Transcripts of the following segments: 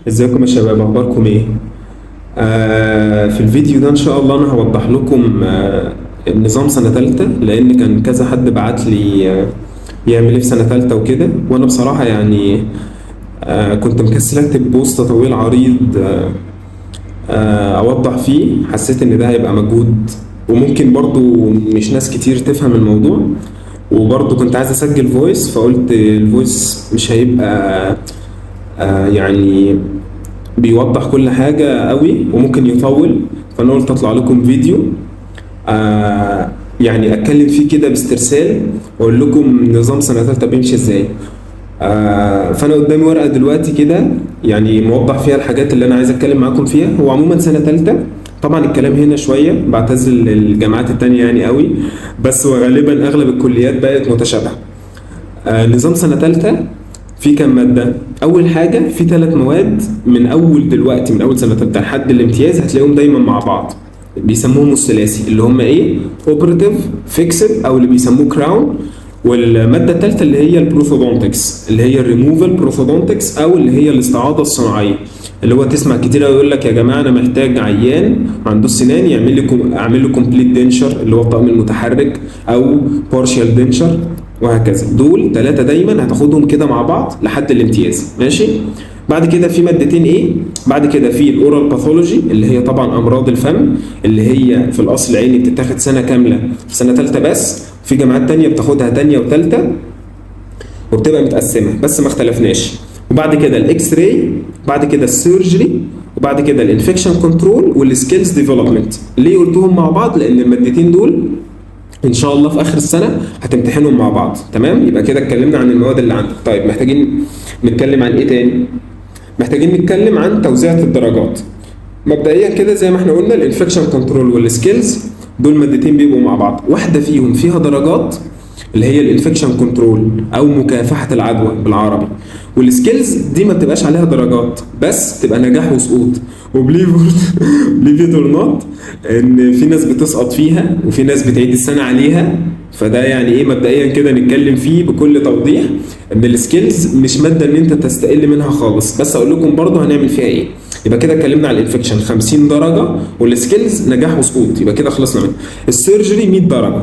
ازيكم يا شباب، اخباركم ايه؟ في الفيديو ده ان شاء الله انا هوضح لكم نظام سنة تالتة، لان كان كذا حد بعت لي يعمل ايه في سنة تالتة وكده. وانا بصراحة يعني كنت مكسل اكتب بوست طويل عريض اوضح فيه. حسيت ان ده هيبقى مجهود، وممكن برضو مش ناس كتير تفهم الموضوع. وبرضو كنت عايز اسجل فويس، فقلت الفويس مش هيبقى يعني بيوضح كل حاجة قوي وممكن يطول. فأنا قلت أطلع لكم فيديو يعني أتكلم فيه كده باسترسال، وأقول لكم نظام سنة تالتة بيمشي إزاي. فأنا قدامي ورقة دلوقتي كده، يعني موضح فيها الحاجات اللي أنا عايز أتكلم معاكم فيها. هو عموما سنة تالتة، طبعا الكلام هنا شوية بعتزل الجامعات التانية يعني قوي، بس وغالبا أغلب الكليات بقت متشابهة. نظام سنة تالتة في كام مادة؟ أول حاجة في 3 مواد، من أول دلوقتي من أول سنة تالتة لحد الامتياز هتلاقيهم دايما مع بعض، بيسموهم الثلاثي، اللي هم إيه؟ أوبراتيف، فيكسد، أو اللي بيسموه كراون. والمادة الثالثة اللي هي البروفودونتكس، اللي هي الريموفال بروفودونتكس، أو اللي هي الاستعاضة الصناعية. اللي هو تسمع كتير قوي يقول لك يا جماعة أنا محتاج عيان عنده السنان أعمل له كومبليت دينشر، اللي هو الطقم المتحرك، أو بارشال دينشر، وهكذا. دول 3 دايما هتاخدهم كده مع بعض لحد الامتياز، ماشي؟ بعد كده في مادتين ايه؟ بعد كده في الاورال باثولوجي، اللي هي طبعا امراض الفم، اللي هي في الاصل العيني بتتاخد سنه كامله في سنه ثالثه بس. في جامعات تانية بتاخدها تانية وثالثه، وبتبقى متقسمه بس ما اختلفناش. وبعد كده الاكس راي، بعد كده السيرجري، وبعد كده الانفكشن كنترول والسكيلز ديفلوبمنت. ليه قلتهم مع بعض؟ لان المادتين دول ان شاء الله في اخر السنه هتمتحنهم مع بعض. تمام؟ يبقى كده اتكلمنا عن المواد اللي عندك. طيب محتاجين نتكلم عن ايه تاني؟ محتاجين نتكلم عن توزيعة الدرجات. مبدئيا كده زي ما احنا قلنا، الانفكشن كنترول والسكيلز دول مادتين بيبقوا مع بعض. واحده فيهم فيها درجات، اللي هي الانفكشن كنترول او مكافحه العدوى بالعربي. والسكيلز دي ما بتبقاش عليها درجات، بس تبقى نجاح وسقوط. وبليف بليف اور نوت، ان في ناس بتسقط فيها وفي ناس بتعيد السنه عليها. فده يعني ايه مبدئيا كده نتكلم فيه بكل توضيح، ان السكيلز مش ماده ان انت تستقل منها خالص، بس اقول لكم برضه هنعمل فيها ايه. يبقى كده اتكلمنا على الانفكشن 50 درجه، والسكيلز نجاح وسقوط، يبقى كده خلصنا منه. السيرجري 100 درجه.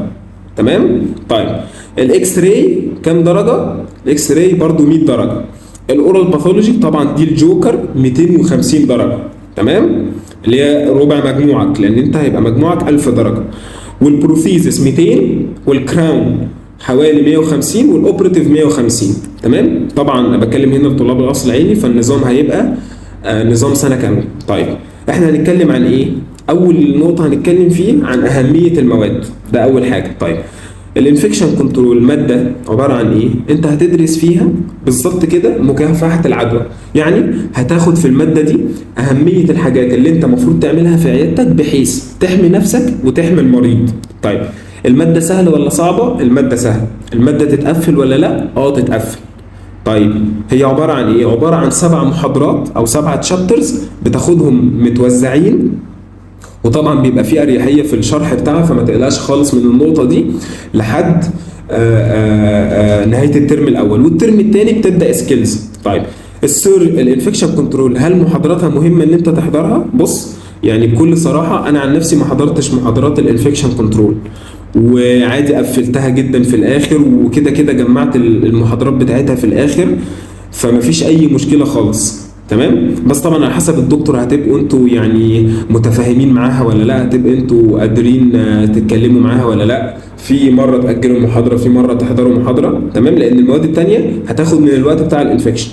تمام؟ طيب الاكس راي كام درجه؟ الاكس راي برضه 100 درجه. الاورال باثولوجي طبعا دي الجوكر 250 درجه. تمام؟ اللي هي ربع مجموعك، لان انت هيبقى مجموعك 1000 درجه. والبروثيزس 200، والكراون حوالي 150، والاوبراتيف 150. تمام؟ طبعا انا بتكلم هنا لطلاب الاصل العيني، فالنظام هيبقى نظام سنه كامله. طيب احنا هنتكلم عن ايه؟ اول نقطه هنتكلم فيه عن اهميه المواد، ده اول حاجه. طيب الانفكشن كنترول ماده عباره عن ايه؟ انت هتدرس فيها بالظبط كده مكافحه العدوى. يعني هتاخد في الماده دي اهميه الحاجات اللي انت المفروض تعملها في عيادتك بحيث تحمي نفسك وتحمي المريض. طيب الماده سهله ولا صعبه؟ الماده سهله. الماده تتقفل ولا لا؟ تتقفل. طيب هي عباره عن ايه؟ عباره عن 7 محاضرات او 7 تشابترز بتاخدهم متوزعين، وطبعا بيبقى في اريحيه في الشرح بتاعها، فما تقلقش خالص من النقطه دي لحد نهايه الترم الاول. والترم الثاني بتبدا سكيلز. طيب الانفكشن كنترول، هل محاضراتها مهمه ان انت تحضرها؟ بص يعني بكل صراحه انا عن نفسي ما حضرتش محاضرات الانفكشن كنترول، وعادي قفلتها جدا في الاخر، وكده كده جمعت المحاضرات بتاعتها في الاخر، فمفيش اي مشكله خالص. تمام؟ بس طبعا على حسب الدكتور هتبقوا انتوا يعني متفاهمين معاها ولا لا، هتبقوا انتوا قادرين تتكلموا معاها ولا لا. في مره تاجلوا المحاضره، في مره تحضروا محاضره. تمام؟ لان المواد الثانيه هتاخد من الوقت بتاع الانفكشن.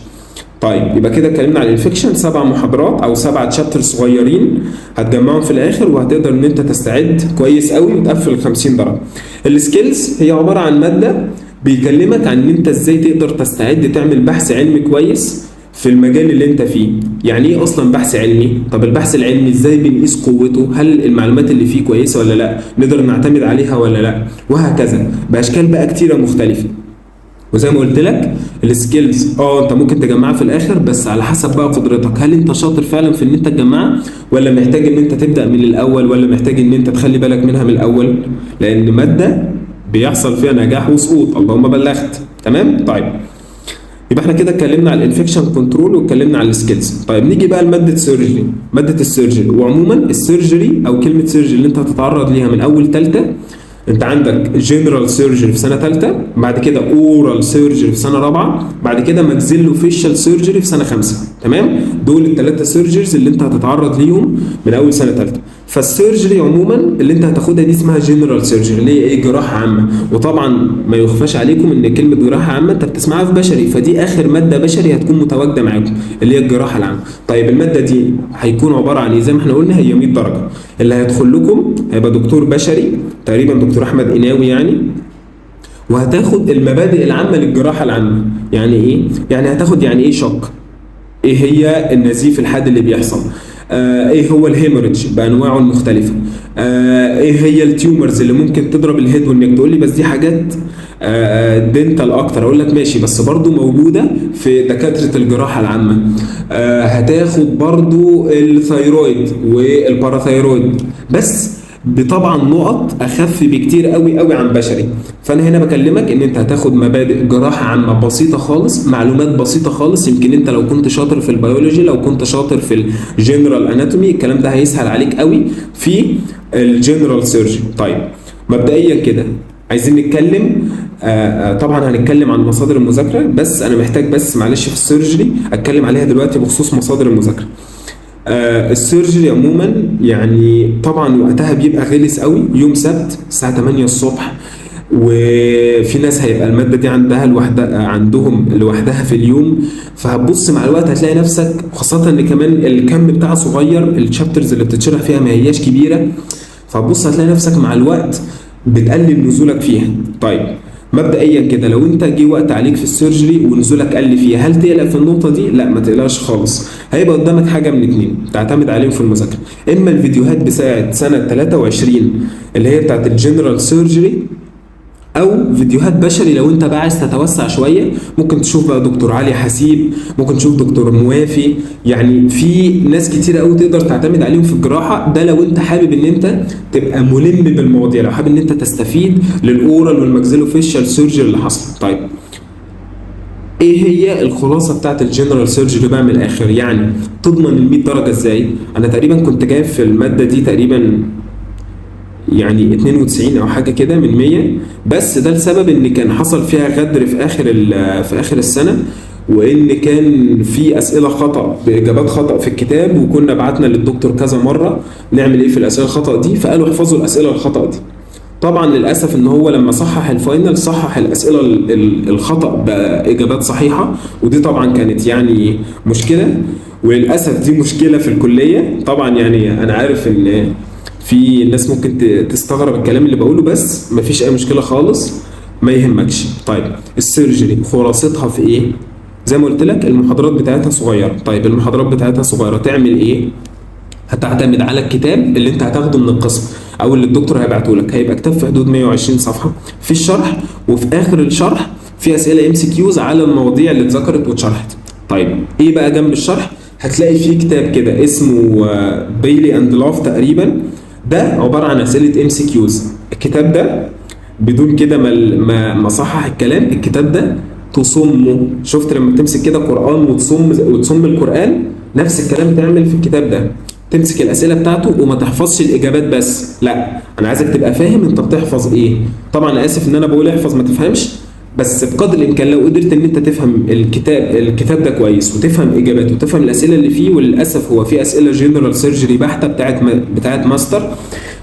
طيب يبقى كده اتكلمنا عن الانفكشن، 7 محاضرات او 7 تشابتر صغيرين هتجمعهم في الاخر، وهتقدر ان انت تستعد كويس قوي وتقفل 50 درجه. السكيلز هي عباره عن ماده بيكلمك عن ان انت ازاي تقدر تستعد تعمل بحث علمي كويس في المجال اللي انت فيه. يعني ايه اصلا بحث علمي؟ طب البحث العلمي ازاي بنقيس قوته؟ هل المعلومات اللي فيه كويسه ولا لا؟ نقدر نعتمد عليها ولا لا؟ وهكذا باشكال بقى كتيره مختلفه. وزي ما قلت لك السكيلز انت ممكن تجمعها في الاخر، بس على حسب بقى قدرتك. هل انت شاطر فعلا في ان انت تجمعها، ولا محتاج ان انت تبدا من الاول، ولا محتاج ان انت تخلي بالك منها من الاول؟ لان ماده بيحصل فيها نجاح وسقوط، اللهم بلغت. تمام؟ طيب يبقى احنا كده اتكلمنا على الانفكشن كنترول واتكلمنا على السكيلز. طيب نيجي بقى لماده سيرجري. ماده السيرجري، وعموما السيرجري او كلمه سيرجري اللي انت هتتعرض ليها من اول ثالثه، انت عندك جنرال سيرجري في سنه ثالثه، بعد كده اورال سيرجري في سنه رابعه، بعد كده ماكسيلو فيشال سيرجري في سنه خمسه. تمام؟ دول الثلاثه سيرجريز اللي انت هتتعرض ليهم من اول سنه ثالثه. فالسيرجري عموما اللي انت هتاخدها دي اسمها جنرال سيرجري، اللي هي ايه؟ جراحه عامه. وطبعا ما يخفاش عليكم ان كلمه جراحه عامه انت بتسمعها في بشري، فدي اخر ماده بشري هتكون متواجده معاكم اللي هي الجراحه العامه. طيب الماده دي هيكون عباره عن ايه؟ زي ما احنا قلنا هي 100 درجه. اللي هيدخل لكم هيبقى دكتور بشري تقريبا دكتور احمد قناوي يعني، وهتاخد المبادئ العامه للجراحه العامه. يعني ايه؟ يعني هتاخد يعني ايه شق، ايه هي النزيف الحاد اللي بيحصل، ايه هو الهيموريدج بانواعه المختلفه، ايه هي التيومرز اللي ممكن تضرب الهيد والنك. تقول لي بس دي حاجات دينتال اكتر، اقول لك ماشي، بس برضو موجوده في دكاتره الجراحه العامه. هتاخد برضو الثيرويد والباراثيرويد، بس بطبعا نقط اخف بكتير قوي قوي عن بشري. فانا هنا بكلمك ان انت هتاخد مبادئ جراحه عامه بسيطه خالص، معلومات بسيطه خالص. يمكن انت لو كنت شاطر في البيولوجي، لو كنت شاطر في الجنرال اناتومي، الكلام ده هيسهل عليك قوي في الجنرال سيرجري. طيب مبدئيا كده عايزين نتكلم، طبعا هنتكلم عن مصادر المذاكره، بس انا محتاج بس معلش في السيرجري اتكلم عليها دلوقتي بخصوص مصادر المذاكره. السيرجري عموما يعني طبعا وقتها بيبقى غلس قوي، يوم سبت الساعه 8 الصبح، وفي ناس هيبقى الماده دي عندهم لوحدها في اليوم. فهتبص مع الوقت هتلاقي نفسك، خاصه ان كمان الكم بتاعها صغير، الشابترز اللي بتتشرح فيها ما هياش كبيره، فهتبص هتلاقي نفسك مع الوقت بتقلل نزولك فيها. طيب مبدئيا كده لو انت جه وقت عليك في السيرجري ونزولك قل فيها، هل تقلق في النقطه دي؟ لا ما تقلقش خالص. هيبقى قدامك حاجه من اتنين تعتمد عليهم في المذاكره، اما الفيديوهات بتاعه سنه 23 اللي هي بتاعه الجنرال سيرجري، او فيديوهات بشري. لو انت بقى عايز تتوسع شويه ممكن تشوف بقى دكتور علي حسيب، ممكن تشوف دكتور موافي، يعني في ناس كتير قوي تقدر تعتمد عليهم في الجراحه. ده لو انت حابب ان انت تبقى ملم بالمواضيع، لو حابب ان انت تستفيد للاورال والماكسيلو فيشال سيرجري اللي حصل. طيب ايه هي الخلاصه بتاعت الجنرال سيرجري بقى من الاخر؟ يعني تضمن ال 100 درجه ازاي؟ انا تقريبا كنت جايب في الماده دي تقريبا يعني 92 او حاجه كده من 100، بس ده لسبب ان كان حصل فيها غدر في اخر السنه، وان كان في اسئله خطا باجابات خطا في الكتاب، وكنا بعتنا للدكتور كذا مره نعمل ايه في الاسئله الخطا دي، فقالوا احفظوا الاسئله الخطا دي. طبعا للاسف ان هو لما صحح الفاينل صحح الاسئله الخطا باجابات صحيحه، ودي طبعا كانت يعني مشكله، وللاسف دي مشكله في الكليه. طبعا يعني انا عارف ان في ناس ممكن تستغرب الكلام اللي بقوله، بس مفيش اي مشكله خالص، ما يهمكش. طيب السيرجري خلاصتها في ايه؟ زي ما قلت لك المحاضرات بتاعتها صغيره. طيب المحاضرات بتاعتها صغيره تعمل ايه؟ هتعتمد على الكتاب اللي انت هتاخده من القسم او اللي الدكتور هيبعته لك، هيبقى كتاب في حدود 120 صفحه في الشرح، وفي اخر الشرح في اسئله ام سي كيوز على المواضيع اللي اتذكرت واتشرحت. طيب ايه بقى جنب الشرح؟ هتلاقي فيه كتاب كده اسمه بيلي اند لاف تقريبا، ده عباره عن اسئله ام سي كيوز. الكتاب ده بدون كده ما صحح الكلام، الكتاب ده تصمه. شفت لما تمسك كده قران وتصم القران؟ نفس الكلام تعمل في الكتاب ده، تمسك الاسئله بتاعته وما تحفظش الاجابات بس، لا انا عايزك تبقى فاهم انت بتحفظ ايه. طبعا انا اسف ان انا بقول احفظ ما تفهمش، بس بقدر الامكان لو قدرت ان انت تفهم الكتاب ده كويس وتفهم اجاباته وتفهم الاسئله اللي فيه. وللاسف هو في اسئله جنرال سيرجري بحته بتاعت ماستر،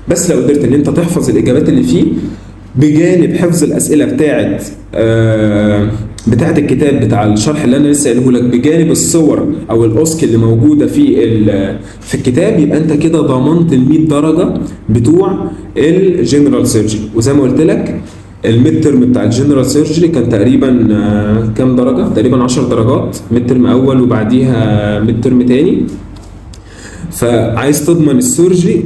بس لو قدرت ان انت تحفظ الاجابات اللي فيه بجانب حفظ الاسئله بتاعت الكتاب بتاع الشرح اللي انا لسه قايله لك، بجانب الصور او الاوسك اللي موجوده في الكتاب، يبقى انت كده ضمنت ال 100 درجه بتوع الجنرال سيرجري. وزي ما قلت لك الميد ترم بتاع الجنرال سيرجري كان تقريبا كام درجه؟ تقريبا 10 درجات، ميد ترم اول وبعديها ميد ترم تاني. فعايز تضمن السيرجري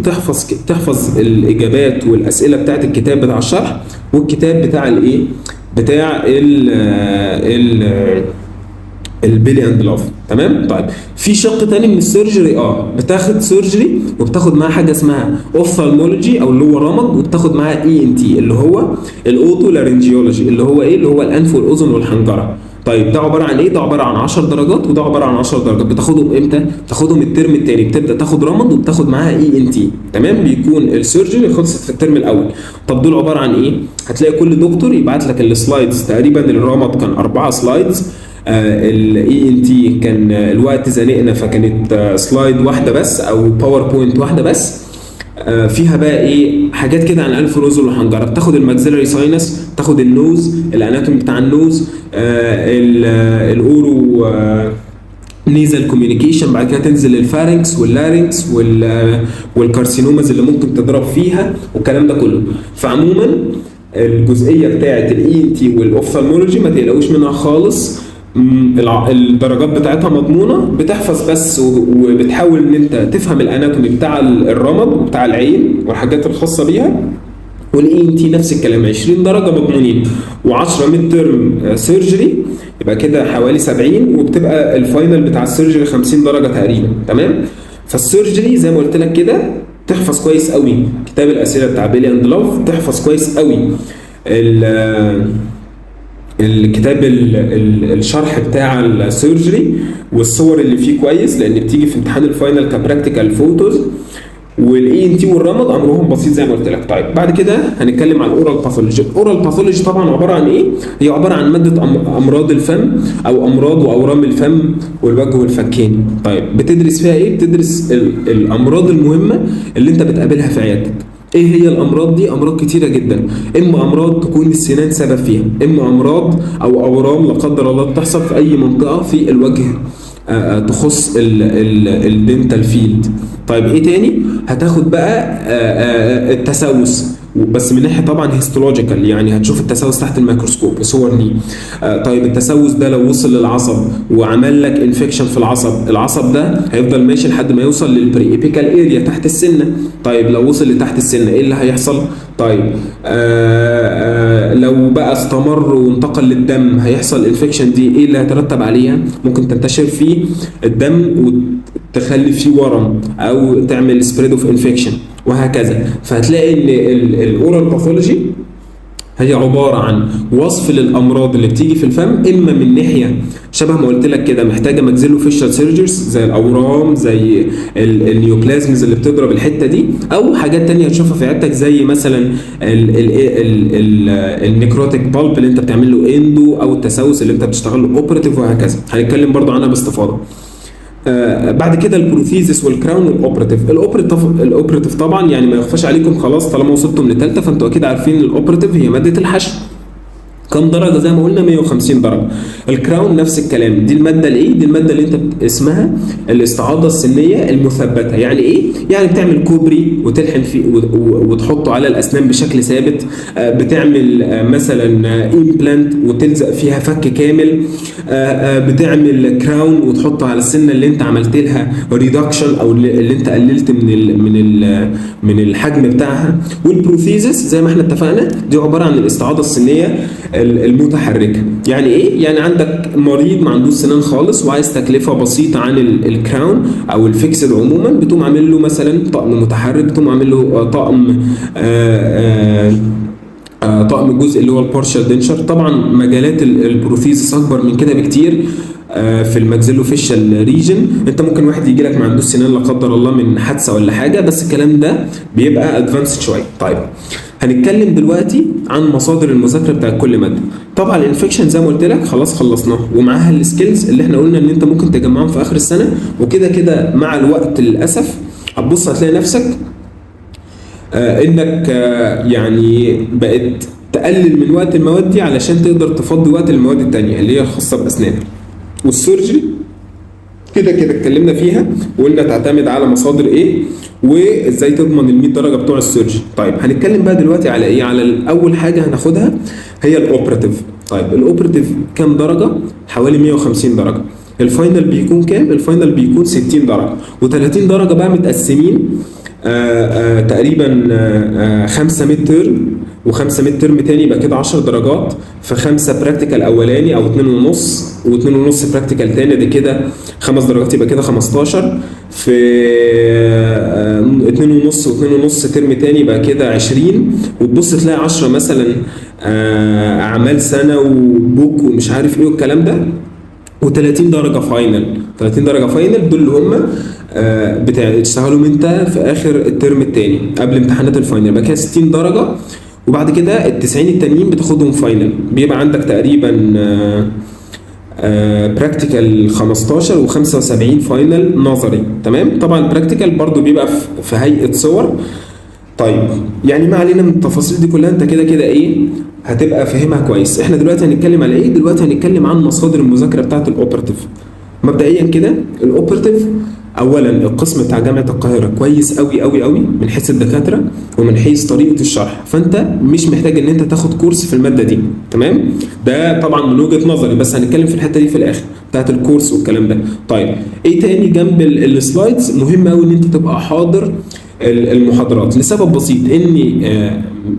تحفظ الاجابات والاسئله بتاعت الكتاب بتاع الشرح والكتاب بتاع الايه؟ بتاع البيلي اند لاف. تمام؟ طيب في شق تاني من السيرجري، بتاخد سيرجري وبتاخد معاها حاجه اسمها اوفثالمولوجي او اللي هو رمد، وبتاخد معاها اي ان تي اللي هو الاوتو لارنجيولوجي اللي هو ايه؟ اللي هو الانف والاذن والحنجره. طيب ده عباره عن ايه؟ ده عباره عن 10 درجات وده عباره عن 10 درجات. بتاخدهم امتى؟ بتاخدهم الترم الثاني، بتبدا تاخد رمد وبتاخد معاها اي ان تي. تمام؟ بيكون السيرجري خلصت في الترم الاول. طب دول عباره عن ايه؟ هتلاقي كل دكتور يبعت لك السلايدز، تقريبا الرمد كان 4 سلايدز، الاي ان تي كان الوقت زنقنا فكانت سلايد واحده بس او باوربوينت واحده بس. فيها بقى ايه؟ حاجات كده عن الانف والأذن والحنجره. بتاخد الماكسيلاري ساينس، تاخد النوز، الاناتومي بتاع النوز، الاورو نيزل كوميونيكيشن، بعد كده تنزل للفارنكس واللارنكس والكارسينوماز اللي ممكن تضرب فيها والكلام ده كله. فعموما الجزئيه بتاعه الاي ان تي والاوفثالمولوجي ما تقلقوش منها خالص. الدرجات بتاعتها مضمونه، بتحفظ بس وبتحاول ان انت تفهم الاناتومي بتاع الرمد وبتاع العين والحاجات الخاصه بيها. والاي ان تي نفس الكلام، 20 درجه مضمونين و10 ميد ترم سيرجري، يبقى كده حوالي 70، وبتبقى الفاينل بتاع السيرجري 50 درجه تقريبا. تمام؟ فالسيرجري زي ما قلت لك كده تحفظ كويس قوي كتاب الاسئله بتاع بيلي اند لاف، تحفظ كويس قوي الكتاب الشرح بتاع السيرجري والصور اللي فيه كويس، لان بتيجي في امتحان الفاينل كبراكتيكال فوتوز. والاي ان تي والرمد امرهم بسيط زي ما قلت لك. طيب بعد كده هنتكلم عن الاورال باثولوجي. الاورال باثولوجي طبعا عباره عن ايه؟ هي عباره عن ماده امراض الفم او امراض واورام الفم والوجه والفكين. طيب بتدرس فيها ايه؟ بتدرس الامراض المهمه اللي انت بتقابلها في عيادتك. ايه هي الامراض دي؟ امراض كتيره جدا، اما امراض تكون السنان سبب فيها، اما امراض او اورام لا قدر الله بتحصل في اي منطقه في الوجه تخص الدنتال فيلد. طيب ايه تاني؟ هتاخد بقى التسوس، بس من ناحيه طبعا هيستولوجيكال، يعني هتشوف التسوس تحت الميكروسكوب صور ليه. طيب التسوس ده لو وصل للعصب وعمل لك انفكشن في العصب ده هيفضل ماشي لحد ما يوصل للبري ايبيكال اريا تحت السنه. طيب لو وصل لتحت السنه ايه اللي هيحصل؟ طيب لو بقى استمر وانتقل للدم هيحصل انفكشن دي، ايه اللي هيترتب عليها؟ ممكن تنتشر في الدم وتخلي فيه ورم او تعمل سبريد اوف انفكشن وهكذا. فهتلاقي ان الاورال باثولوجي هي عباره عن وصف للامراض اللي بتيجي في الفم، اما من ناحيه شبه ما قلت لك كده محتاجه ماكسيلو فيشال سيرجرز زي الاورام، زي النيوبلازمز اللي بتضرب الحته دي، او حاجات تانية هتشوفها في عيادتك زي مثلا النيكروتيك بالب اللي انت بتعمل له اندو، او التسوس اللي انت بتشتغل له اوبراتيف وهكذا. هنتكلم برضو عنها باستفاضه. بعد كده البروثيزس والكراون والاوبراتيف. الاوبراتيف طبعا يعني ما يخفاش عليكم خلاص طالما وصلتم لثالثه فانتوا اكيد عارفين الاوبراتيف هي ماده الحشو. كم درجه؟ زي ما قلنا 150 درجه. الكراون نفس الكلام، دي الماده الايه؟ دي الماده اللي انت اسمها الاستعاضه السنيه المثبته. يعني ايه؟ يعني بتعمل كوبري وتلحم فيه وتحطه على الاسنان بشكل ثابت. بتعمل مثلا امبلانت وتلزق فيها فك كامل. بتعمل كراون وتحطه على السنه اللي انت عملت لها ريدكشن او اللي انت قللت من الحجم بتاعها. والبروثيزس زي ما احنا اتفقنا دي عباره عن الاستعاضه السنيه المتحركه. يعني ايه؟ يعني عندك مريض ما عندوش سنان خالص وعايز تكلفه بسيطه عن الكراون او الفيكسد عموما، بتقوم عامل له مثلا طقم متحرك، بتقوم عامل له طقم الجزء اللي هو البارشال دينشر. طبعا مجالات البروثيزس اكبر من كده بكتير. في الماكسيلو فيشال ريجن انت ممكن واحد يجي لك ما عندوش سنان لا قدر الله من حادثه ولا حاجه، بس الكلام ده بيبقى ادفانسد شويه. طيب هنتكلم دلوقتي عن مصادر المذاكره بتاع كل ماده. طبعا الانفكشن زي ما قلت لك خلاص خلصناه، ومعاها السكيلز اللي احنا قلنا ان انت ممكن تجمعهم في اخر السنه، وكده كده مع الوقت للاسف هتبص هتلاقي نفسك انك يعني بقت تقلل من وقت المواد دي علشان تقدر تفضي وقت المواد التانية اللي هي خاصه باسنانك. والسيرجري كده اتكلمنا فيها وقلنا تعتمد على مصادر ايه وازاي تضمن ال 100 درجه بتوع السيرجري. طيب هنتكلم بقى دلوقتي على ايه؟ على اول حاجه هناخدها هي الاوبراتيف. طيب الاوبراتيف كام درجه؟ حوالي 150 درجه. الفاينل بيكون كام؟ الفاينل بيكون 60 درجه، و30 درجه بقى متقسمين تقريبا 5 ميد تيرم و5 ميد ترم تاني يبقى كده 10 درجات، في 5 براكتيكال اولاني او 2.5 و2.5 براكتيكال تاني، دي كده 5 درجات يبقى كده 15، في 2.5 و2.5 ترم تاني يبقى كده 20، وتبص تلاقي 10 مثلا اعمال سنه وبوك ومش عارف ايه والكلام ده، و30 درجه فاينل. 30 درجه فاينل دول اللي هم بتشتغلهم انت في اخر الترم الثاني قبل امتحانات الفاينل، يبقى كده 60 درجه. وبعد كده ال 90 التانيين بتاخدهم فاينل، بيبقى عندك تقريبا براكتيكال 15 و75 فاينل نظري. تمام. طبعا البراكتيكال برضو بيبقى في هيئه صور. طيب يعني ما علينا من التفاصيل دي كلها، انت كده كده ايه هتبقى فاهمها كويس. احنا دلوقتي هنتكلم على ايه؟ دلوقتي هنتكلم عن مصادر المذاكره بتاعه الاوبراتيف. مبدئيا كده الاوبراتيف، اولا القسم بتاع جامعه القاهره كويس قوي قوي قوي من حيث الدكاتره ومن حيث طريقه الشرح، فانت مش محتاج ان انت تاخد كورس في الماده دي. تمام. ده طبعا من وجهه نظري، بس هنتكلم في الحته دي في الاخر بتاعت الكورس والكلام ده. طيب ايه تاني جنب السلايدز؟ مهم قوي ان انت تبقى حاضر المحاضرات لسبب بسيط، ان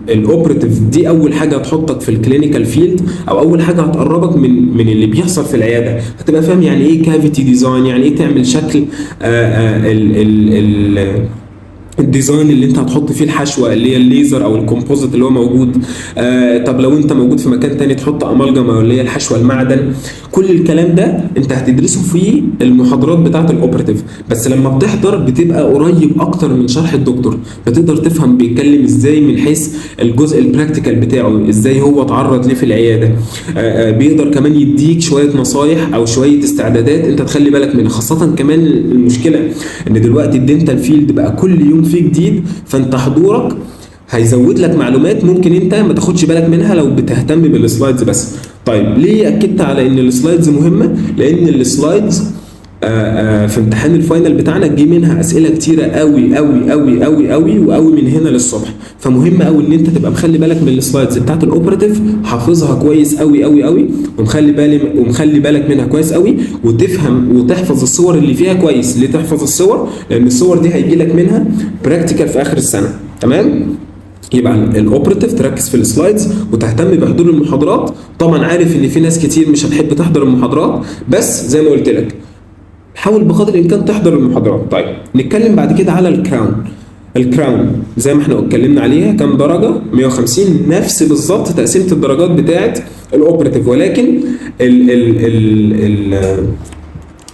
الاوبراتيف دي اول حاجه هتحطك في الكلينيكال فيلد، او اول حاجه هتقربك من اللي بيحصل في العياده، هتبقى فاهم يعني ايه كافيتي ديزاين، يعني ايه تعمل شكل الديزاين اللي انت هتحط فيه الحشوه اللي هي الليزر او الكومبوزيت اللي هو موجود. طب لو انت موجود في مكان تاني تحط امالجما اللي هي الحشوه المعدن. كل الكلام ده انت هتدرسه في المحاضرات بتاعه الاوبراتيف، بس لما بتحضر بتبقى قريب اكتر من شرح الدكتور، فتقدر تفهم بيتكلم ازاي من حيث الجزء البراكتيكال بتاعه، ازاي هو اتعرض ليه في العياده. بيقدر كمان يديك شويه نصايح او شويه استعدادات انت تخلي بالك منها، خاصه كمان المشكله ان دلوقتي الدنتال فيلد بقى كل يوم فيه جديد، فانت حضورك هيزود لك معلومات ممكن انت ما تاخدش بالك منها لو بتهتم بالسلايدز بس. طيب ليه اكدت على ان السلايدز مهمه؟ لان السلايدز في امتحان الفاينل بتاعنا جه منها اسئله كتيره قوي قوي قوي قوي قوي وقوي من هنا للصبح، فمهم قوي ان انت تبقى مخلي بالك من السلايدز بتاعت الاوبراتيف، حافظها كويس قوي قوي قوي، ومخلي بالك منها كويس قوي، وتفهم وتحفظ الصور اللي فيها كويس. ليه تحفظ الصور؟ لان الصور دي هيجي لك منها براكتيكال في اخر السنه. تمام. يبقى الاوبراتيف تركز في السلايدز وتهتم بحضور المحاضرات. طبعا عارف ان في ناس كتير مش هتحب تحضر المحاضرات، بس زي ما قلت لك حاول بقدر الامكان تحضر المحاضرات. طيب نتكلم بعد كده على الكراون. الكراون زي ما احنا اتكلمنا عليها كام درجه؟ 150، نفس بالظبط تقسيمه الدرجات بتاعه الاوبراتيف، ولكن ال ال ال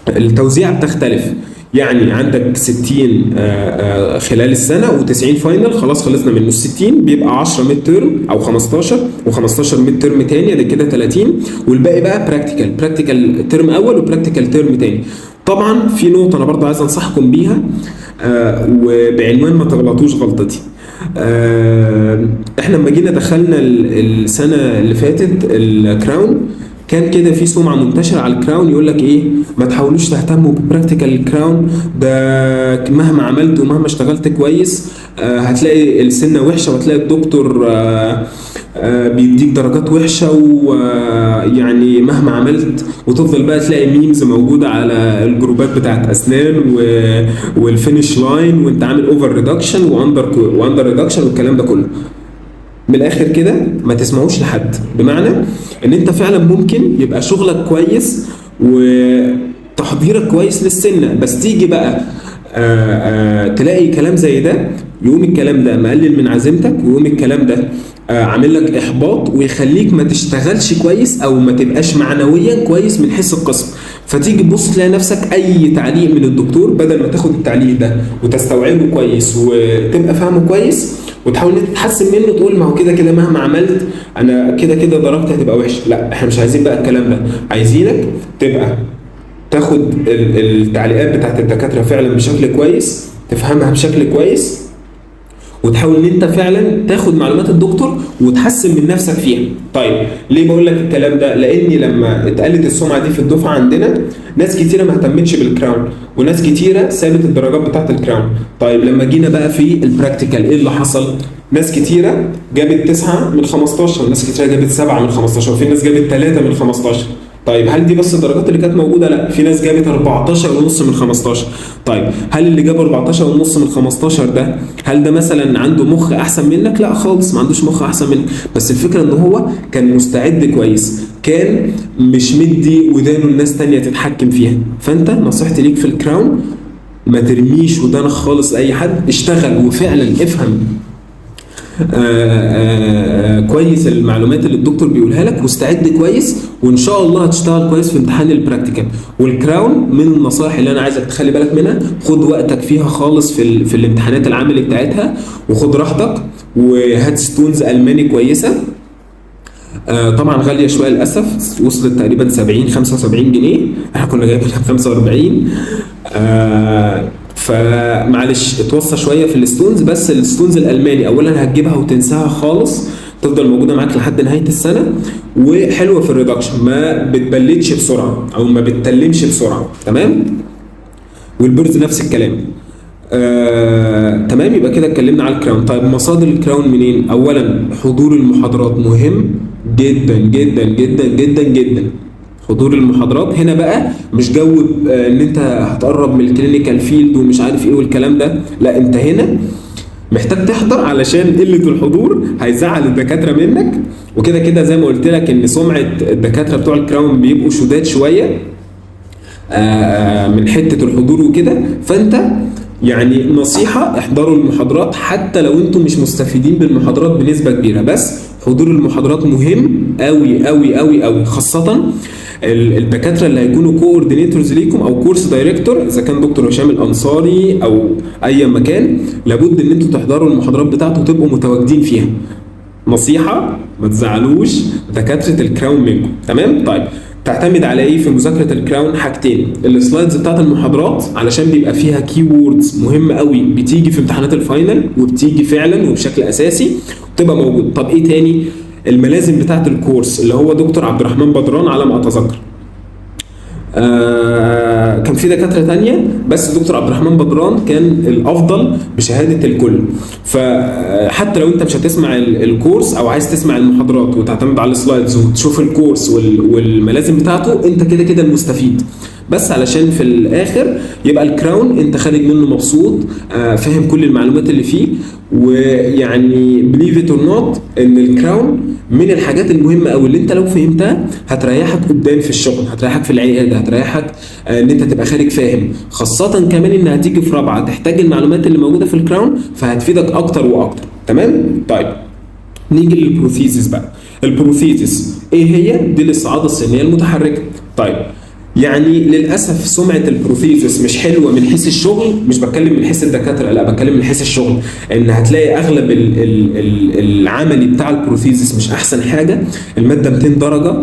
ال التوزيع بتختلف. يعني عندك 60 خلال السنه و90 فاينل، خلاص خلصنا منه. ال 60 بيبقى 10 ميد ترم او 15 و15 ميد ترم تاني، ده كده 30، والباقي بقى براكتيكال ترم اول وبراكتيكال ترم تاني. طبعا في نقطه انا برضه عايز انصحكم بيها وبعنوان ما تغلطوش غلطتي. احنا لما جينا دخلنا السنه اللي فاتت الكراون، كان كده في سمعه منتشره على الكراون يقول لك ايه، ما تحاولوش تهتموا ببراكتيكال الكراون ده، مهما عملت ومهما اشتغلت كويس هتلاقي السنه وحشه وهتلاقي الدكتور بيديك درجات وحشه، ويعني مهما عملت، وتفضل بقى تلاقي ميمز موجوده على الجروبات بتاعت اسنان والفينش لاين، وانت عامل اوفر ريدكشن واندر ريدكشن والكلام ده كله. من الاخر كده ما تسمعوش لحد، بمعنى ان انت فعلا ممكن يبقى شغلك كويس وتحضيرك كويس للسنه، بس تيجي بقى تلاقي كلام زي ده، يقوم الكلام ده مقلل من عزيمتك، ويقوم الكلام ده عامل لك احباط ويخليك ما تشتغلش كويس او ما تبقاش معنويا كويس من حيث القسم. فتيجي تبص تلاقي نفسك اي تعليق من الدكتور، بدل ما تاخد التعليق ده وتستوعبه كويس وتبقى فاهمه كويس وتحاول انك تتحسن منه، تقول ما هو كده كده مهما عملت انا كده كده درجتي هتبقى وحشه. لا، احنا مش عايزين بقى الكلام ده، عايزينك تبقى تاخد التعليقات بتاعت الدكاتره فعلا بشكل كويس، تفهمها بشكل كويس، وتحاول ان انت فعلا تاخد معلومات الدكتور وتحسن من نفسك فيها. طيب ليه بقول لك الكلام ده؟ لاني لما اتقالت السمعه دي في الدفعه عندنا، ناس كتيره ما اهتمتش بالكراون، وناس كتيره سابت الدرجات بتاعت الكراون. طيب لما جينا بقى في البراكتيكال ايه اللي حصل؟ ناس كتيره جابت 9 من 15، ناس كتيره جابت 7 من 15، وفي ناس جابت 3 من 15. طيب هل دي بس الدرجات اللي كانت موجوده؟ لا، في ناس جابت 14 ونص من 15. طيب هل اللي جاب 14 ونص من 15 ده هل ده مثلا عنده مخ احسن منك؟ لا خالص، ما عندوش مخ احسن منك، بس الفكره ان هو كان مستعد كويس، كان مش مدي ودانه الناس تانية تتحكم فيها. فانت نصيحتي ليك في الكراون، ما ترميش ودانك خالص لاي حد، اشتغل وفعلا افهم كويس المعلومات اللي الدكتور بيقولها لك، واستعد كويس، وان شاء الله هتشتغل كويس في امتحان البراكتيكال. والكراون من النصائح اللي انا عايزك تخلي بالك منها، خد وقتك فيها خالص في الامتحانات العملي بتاعتها، وخد راحتك، وهات ستونز الماني كويسه. طبعا غاليه شويه للاسف، وصلت تقريبا 70 75 جنيه، احنا كنا جايبينها ب 45. فمعلش اتوصى شويه في الستونز، بس الستونز الالماني اولا هتجيبها وتنساها خالص، تفضل موجوده معاك لحد نهايه السنه، وحلوه في الريدكشن، ما بتبلدش بسرعه او ما بتتلمش بسرعه. تمام. والبرز نفس الكلام. تمام. يبقى كده اتكلمنا على الكراون. طيب مصادر الكراون منين؟ اولا حضور المحاضرات مهم جدا جدا جدا جدا جدا. حضور المحاضرات هنا بقى مش جو ان انت هتقرب من الكلينيكال فيلد ومش عارف ايه والكلام ده، لا، انت هنا محتاج تحضر علشان قله الحضور هيزعل الدكاتره منك، وكده كده زي ما قلت لك ان سمعه الدكاتره بتوع الكراون بيبقوا شداد شويه من حته الحضور وكده. فانت يعني نصيحه احضروا المحاضرات حتى لو انتم مش مستفيدين بالمحاضرات بنسبه كبيره، بس حضور المحاضرات مهم قوي قوي قوي قوي، خاصه الدكاتره اللي هيكونوا كوردينيتورز ليكم او كورس دايركتور، اذا كان دكتور هشام الانصاري او اي مكان، لابد ان انتوا تحضروا المحاضرات بتاعته وتبقوا متواجدين فيها. نصيحه ما تزعلوش دكاتره الكراون منكم. تمام. طيب تعتمد على ايه في مذاكره الكراون؟ حاجتين، السلايدز بتاعت المحاضرات علشان بيبقى فيها كي ووردز مهمه قوي بتيجي في امتحانات الفاينل، وبتيجي فعلا وبشكل اساسي وتبقى موجود. طب ايه تاني؟ الملازم بتاعت الكورس اللي هو دكتور عبد الرحمن بدران على ما اتذكر. كان في دكاتره تانية، بس دكتور عبد الرحمن بدران كان الافضل بشهاده الكل. فحتى لو انت مش هتسمع الكورس او عايز تسمع المحاضرات وتعتمد على السلايدز وتشوف الكورس والملازم بتاعته، انت كده كده المستفيد، بس علشان في الاخر يبقى الكراون انت خارج منه مبسوط، فاهم كل المعلومات اللي فيه. ويعني بليف ات اور نوت ان الكراون من الحاجات المهمه قوي اللي انت لو فهمتها هتريحك قدام في الشغل، هتريحك في العياده، هتريحك ان انت تبقى خارج فاهم، خاصه كمان ان هتيجي في رابعه تحتاج المعلومات اللي موجوده في الكراون، فهتفيدك اكتر واكتر. تمام. طيب نيجي للبروثيزس بقى. البروثيزس ايه هي؟ دي الاستعاضه السنيه المتحركه. طيب يعني للاسف سمعه البروثيزس مش حلوه من حيث الشغل، مش بتكلم من حيث الدكاتره، لا بتكلم من حيث الشغل، ان هتلاقي اغلب العملي بتاع البروثيزس مش احسن حاجه. الماده 200 درجه،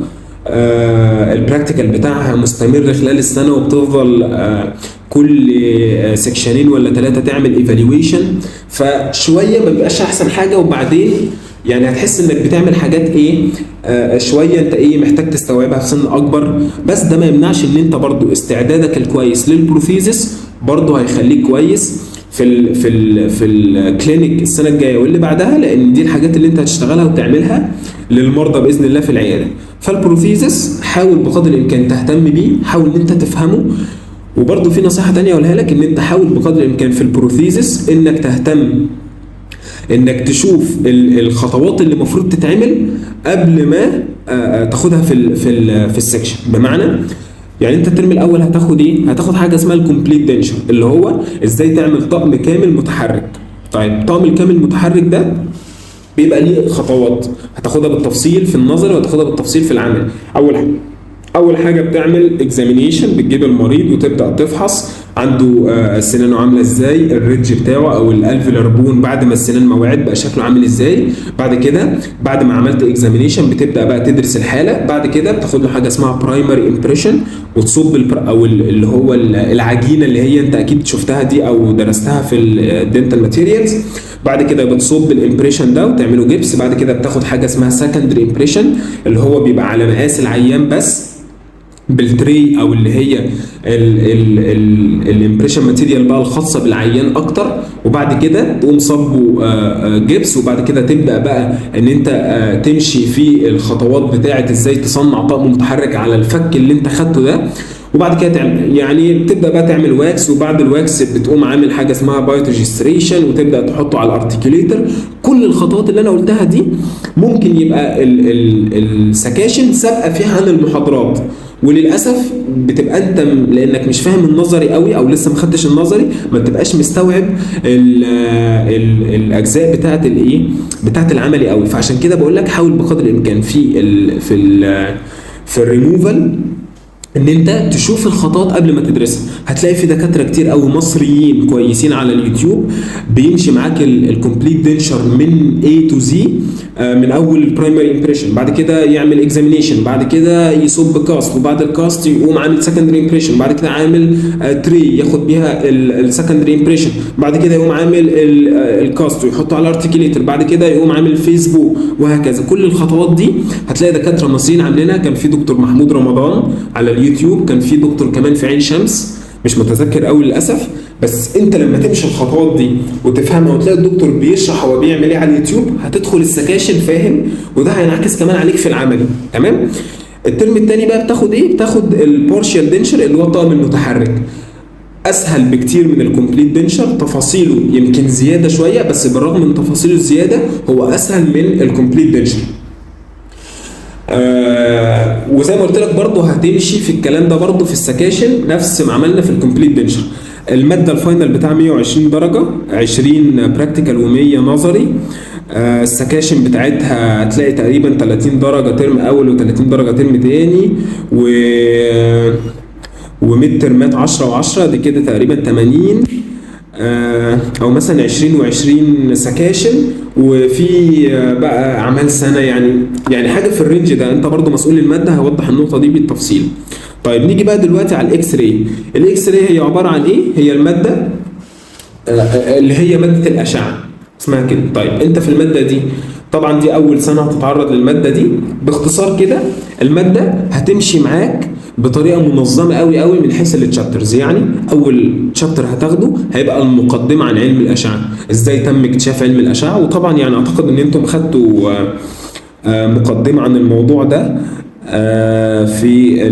البراكتيكال بتاعها مستمر خلال السنه، وبتفضل كل سكشنين ولا 3 تعمل ايفالويشن، فشويه ما بيبقاش احسن حاجه. وبعدين يعني هتحس انك بتعمل حاجات ايه شويه انت ايه محتاج تستوعبها في سن اكبر، بس ده ما يمنعش ان انت برضو استعدادك الكويس للبروثيزس برضو هيخليك كويس في الكلينيك السنه الجايه واللي بعدها، لان دي الحاجات اللي انت هتشتغلها وتعملها للمرضى باذن الله في العياده. فالبروثيزس حاول بقدر الامكان تهتم بيه، حاول ان انت تفهمه. وبرضو في نصيحه ثانيه اقولها لك، ان انت حاول بقدر الامكان في البروثيزس انك تهتم انك تشوف الخطوات اللي المفروض تتعمل قبل ما تاخدها في السكشن. بمعنى يعني انت الترم الاول هتاخد ايه؟ هتاخد حاجه اسمها الكومبليت دنشر، اللي هو ازاي تعمل طقم كامل متحرك. طيب طقم الكامل متحرك ده بيبقى ليه خطوات هتاخدها بالتفصيل في النظري وهتاخدها بالتفصيل في العمل. اول حاجه بتعمل اكزامينيشن، بتجيب المريض وتبدا تفحص عنده سنانه عامله ازاي، الريدج بتاعه او الالفيلر بون بعد ما السنان موعد بقى شكله عامل ازاي. بعد كده بعد ما عملت اكزامينيشن بتبدا بقى تدرس الحاله. بعد كده بتاخد له حاجه اسمها برايمري امبريشن، وتصب او اللي هو العجينه اللي هي انت اكيد شفتها دي او درستها في الدنتال ماتيريالز. بعد كده بتصب الامبريشن ده وتعمله جبس. بعد كده بتاخد حاجه اسمها سكندري امبريشن، اللي هو بيبقى على مقاس العيان بس، بالتري او اللي هي الامبريشن ماتيريال بقى الخاصه بالعيان اكتر، وبعد كده تقوم صبه جبس، وبعد كده تبدا بقى ان انت تمشي في الخطوات بتاعه ازاي تصنع طقم متحرك على الفك اللي انت خدته ده، وبعد كده تعمل يعني بتبدا بقى تعمل واكس، وبعد الواكس بتقوم عامل حاجه اسمها بايوتوجستريشن وتبدا تحطه على الارتكيوليتر. كل الخطوات اللي انا قلتها دي ممكن يبقى السكاشن سابقه فيها عن المحاضرات، وللاسف بتبقى انت لانك مش فاهم النظري قوي او لسه ما خدتش النظري ما بتبقاش مستوعب الاجزاء بتاعه الايه بتاعه العملي قوي. فعشان كده بقول لك حاول بقدر الامكان في الريموفال ان انت تشوف الخطوات قبل ما تدرسها. هتلاقي في دكاتره كتير قوي مصريين كويسين على اليوتيوب بيمشي معاك الكومبليت دنشر من A to Z، من اول البرايمري امبريشن، بعد كده يعمل اكزامينيشن، بعد كده يصب كاست، وبعد الكاست يقوم عامل سكندري امبريشن، بعد كده عامل تري ياخد بيها السكندري امبريشن، بعد كده يقوم عامل الكاست ويحطه على الارتكيليتر، بعد كده يقوم عامل فيسبوك، وهكذا. كل الخطوات دي هتلاقي دكاتره مصريين عاملينها. كان في دكتور محمود رمضان على اليوتيوب، كان في دكتور كمان في عين شمس مش متذكر قوي للاسف، بس انت لما تمشي الخطوات دي وتفهمها وتلاقي الدكتور بيشرح هو بيعمل ايه على اليوتيوب هتدخل السكاشن فاهم، وده هينعكس كمان عليك في العملي. تمام. الترم الثاني بقى بتاخد ايه؟ بتاخد البارشال دنشر اللي هو الطقم المتحرك. اسهل بكتير من الكومبليت دنشر، تفاصيله يمكن زياده شويه، بس بالرغم من تفاصيله الزياده هو اسهل من الكومبليت دنشر. وزي ما قلت لك برضه هتمشي في الكلام ده برضه في السكاشن نفس ما عملنا في الكومبليت دنشر. الماده الفاينل بتاع 120 درجه، 20 براكتيكال و100 نظري. السكاشن بتاعتها هتلاقي تقريبا 30 درجه ترم اول و30 درجه ترم تاني، وميد ترمات 10 و10، دي كده تقريبا 80 او مثلا 20 و20 سكاشن، وفي بقى اعمال سنه، يعني حاجه في الرينج ده. انت برضو مسؤول الماده هيوضح النقطه دي بالتفصيل. طيب نيجي بقى دلوقتي على الاكس راي. الاكس راي هي عباره عن ايه؟ هي الماده اللي هي ماده الاشعه اسمها كده. طيب انت في الماده دي طبعا دي اول سنه هتتعرض للماده دي. باختصار كده الماده هتمشي معاك بطريقه منظمه قوي قوي من حيث التشابترز. يعني اول تشابتر هتاخده هيبقى المقدمه عن علم الاشعه، ازاي تم اكتشاف علم الاشعه. وطبعا يعني اعتقد ان انتم خدتوا مقدمه عن الموضوع ده في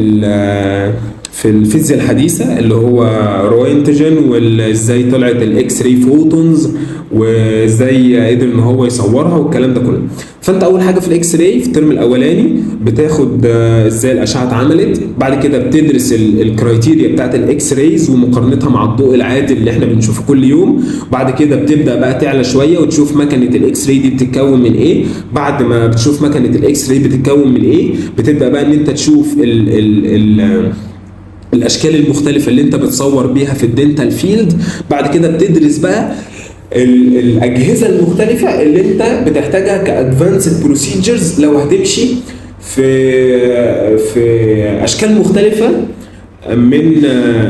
الفيزياء الحديثه اللي هو روينتجن، وازاي طلعت الاكس راي فوتونز، وازاي قدر ان هو يصورها والكلام ده كله. فانت اول حاجه في الاكس راي في الترم الاولاني بتاخد ازاي الاشعه اتعملت، بعد كده بتدرس الكرايتيريا بتاعت الاكس رايز ومقارنتها مع الضوء العادي اللي احنا بنشوفه كل يوم. بعد كده بتبدا بقى تعلى شويه وتشوف مكنه الاكس راي دي بتتكون من ايه. بعد ما بتشوف مكنه الاكس راي بتتكون من ايه بتبدا بقى ان انت تشوف الاشكال المختلفه اللي انت بتصور بيها في الدنتال فيلد. بعد كده بتدرس بقى الاجهزه المختلفه اللي انت بتحتاجها كادفانسد بروسيجرز لو هتمشي في اشكال مختلفه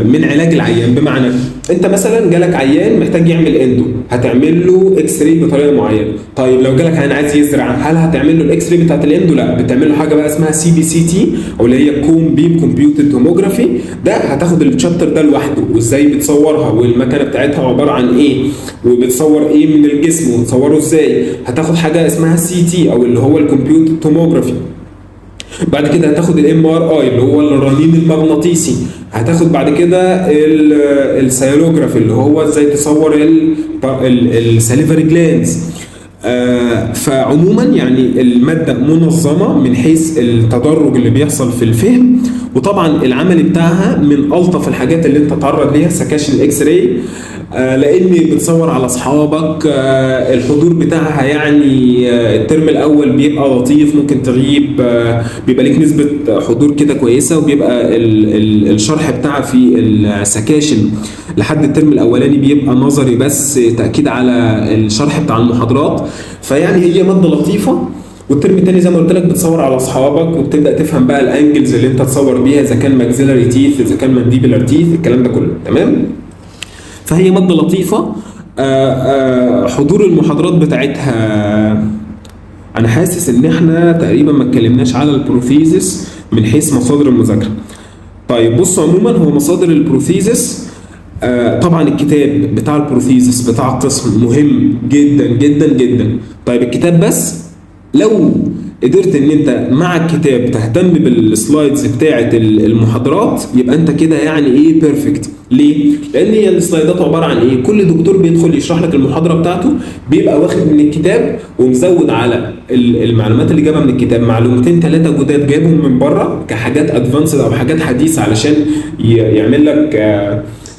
من علاج العيان. بمعنى انت مثلا جالك عيان محتاج يعمل اندو، هتعمل له اكس راي بطريقه معينه. طيب لو جالك عيان عايز يزرع، هل هتعمل له الاكس راي بتاعت الاندو؟ لا، بتعمل له حاجه بقى اسمها CBCT او اللي هي كوم بيم كومبيوتد توموجرافي. ده هتاخد الشابتر ده لوحده، وازاي بتصورها والمكنه بتاعتها عباره عن ايه، وبتصور ايه من الجسم وتصوره ازاي. هتاخد حاجه اسمها CT او اللي هو الكمبيوتد توموجرافي. بعد كده هتاخد الMRI اللي هو الرنين المغناطيسي. هتاخد بعد كده السيالوجراف اللي هو ازاي تصور الساليفري جلاندز. فعموما يعني الماده منظمه من حيث التدرج اللي بيحصل في الفهم، وطبعا العمل بتاعها من الطف الحاجات اللي انت تتعرض ليها سكاشن الاكس راي، لان بتصور على اصحابك. الحضور بتاعها يعني الترم الاول بيبقى لطيف، ممكن تغيب، بيبقى ليك نسبه حضور كده كويسه، وبيبقى الشرح بتاعها في السكاشن لحد الترم الاولاني بيبقى نظري بس تاكيد على الشرح بتاع المحاضرات. فيعني هي ماده لطيفه. والترم الثاني زي ما قلت لك بتصور على اصحابك، وبتبدا تفهم بقى الانجلز اللي انت تصور بيها، اذا كان ماكسيلاري تيث، اذا كان مانديبلر تيث، الكلام ده كله. تمام. فهي ماده لطيفه. حضور المحاضرات بتاعتها انا حاسس ان احنا تقريبا ما اتكلمناش على البروفيزس من حيث مصادر المذاكره. طيب بص، عموما هو مصادر البروثيزس، طبعا الكتاب بتاع البروثيزس بتاع القسم مهم جدا جدا جدا. طيب الكتاب بس، لو قدرت ان انت مع الكتاب تهتم بالسلايدز بتاعه المحاضرات يبقى انت كده يعني ايه بيرفكت. ليه؟ لان هي السلايدات عباره عن ايه؟ كل دكتور بيدخل يشرح لك المحاضره بتاعته بيبقى واخد من الكتاب ومزود على المعلومات اللي جابها من الكتاب معلومتين ثلاثه جداد جابهم من بره كحاجات ادفانسد او حاجات حديثه علشان يعمل لك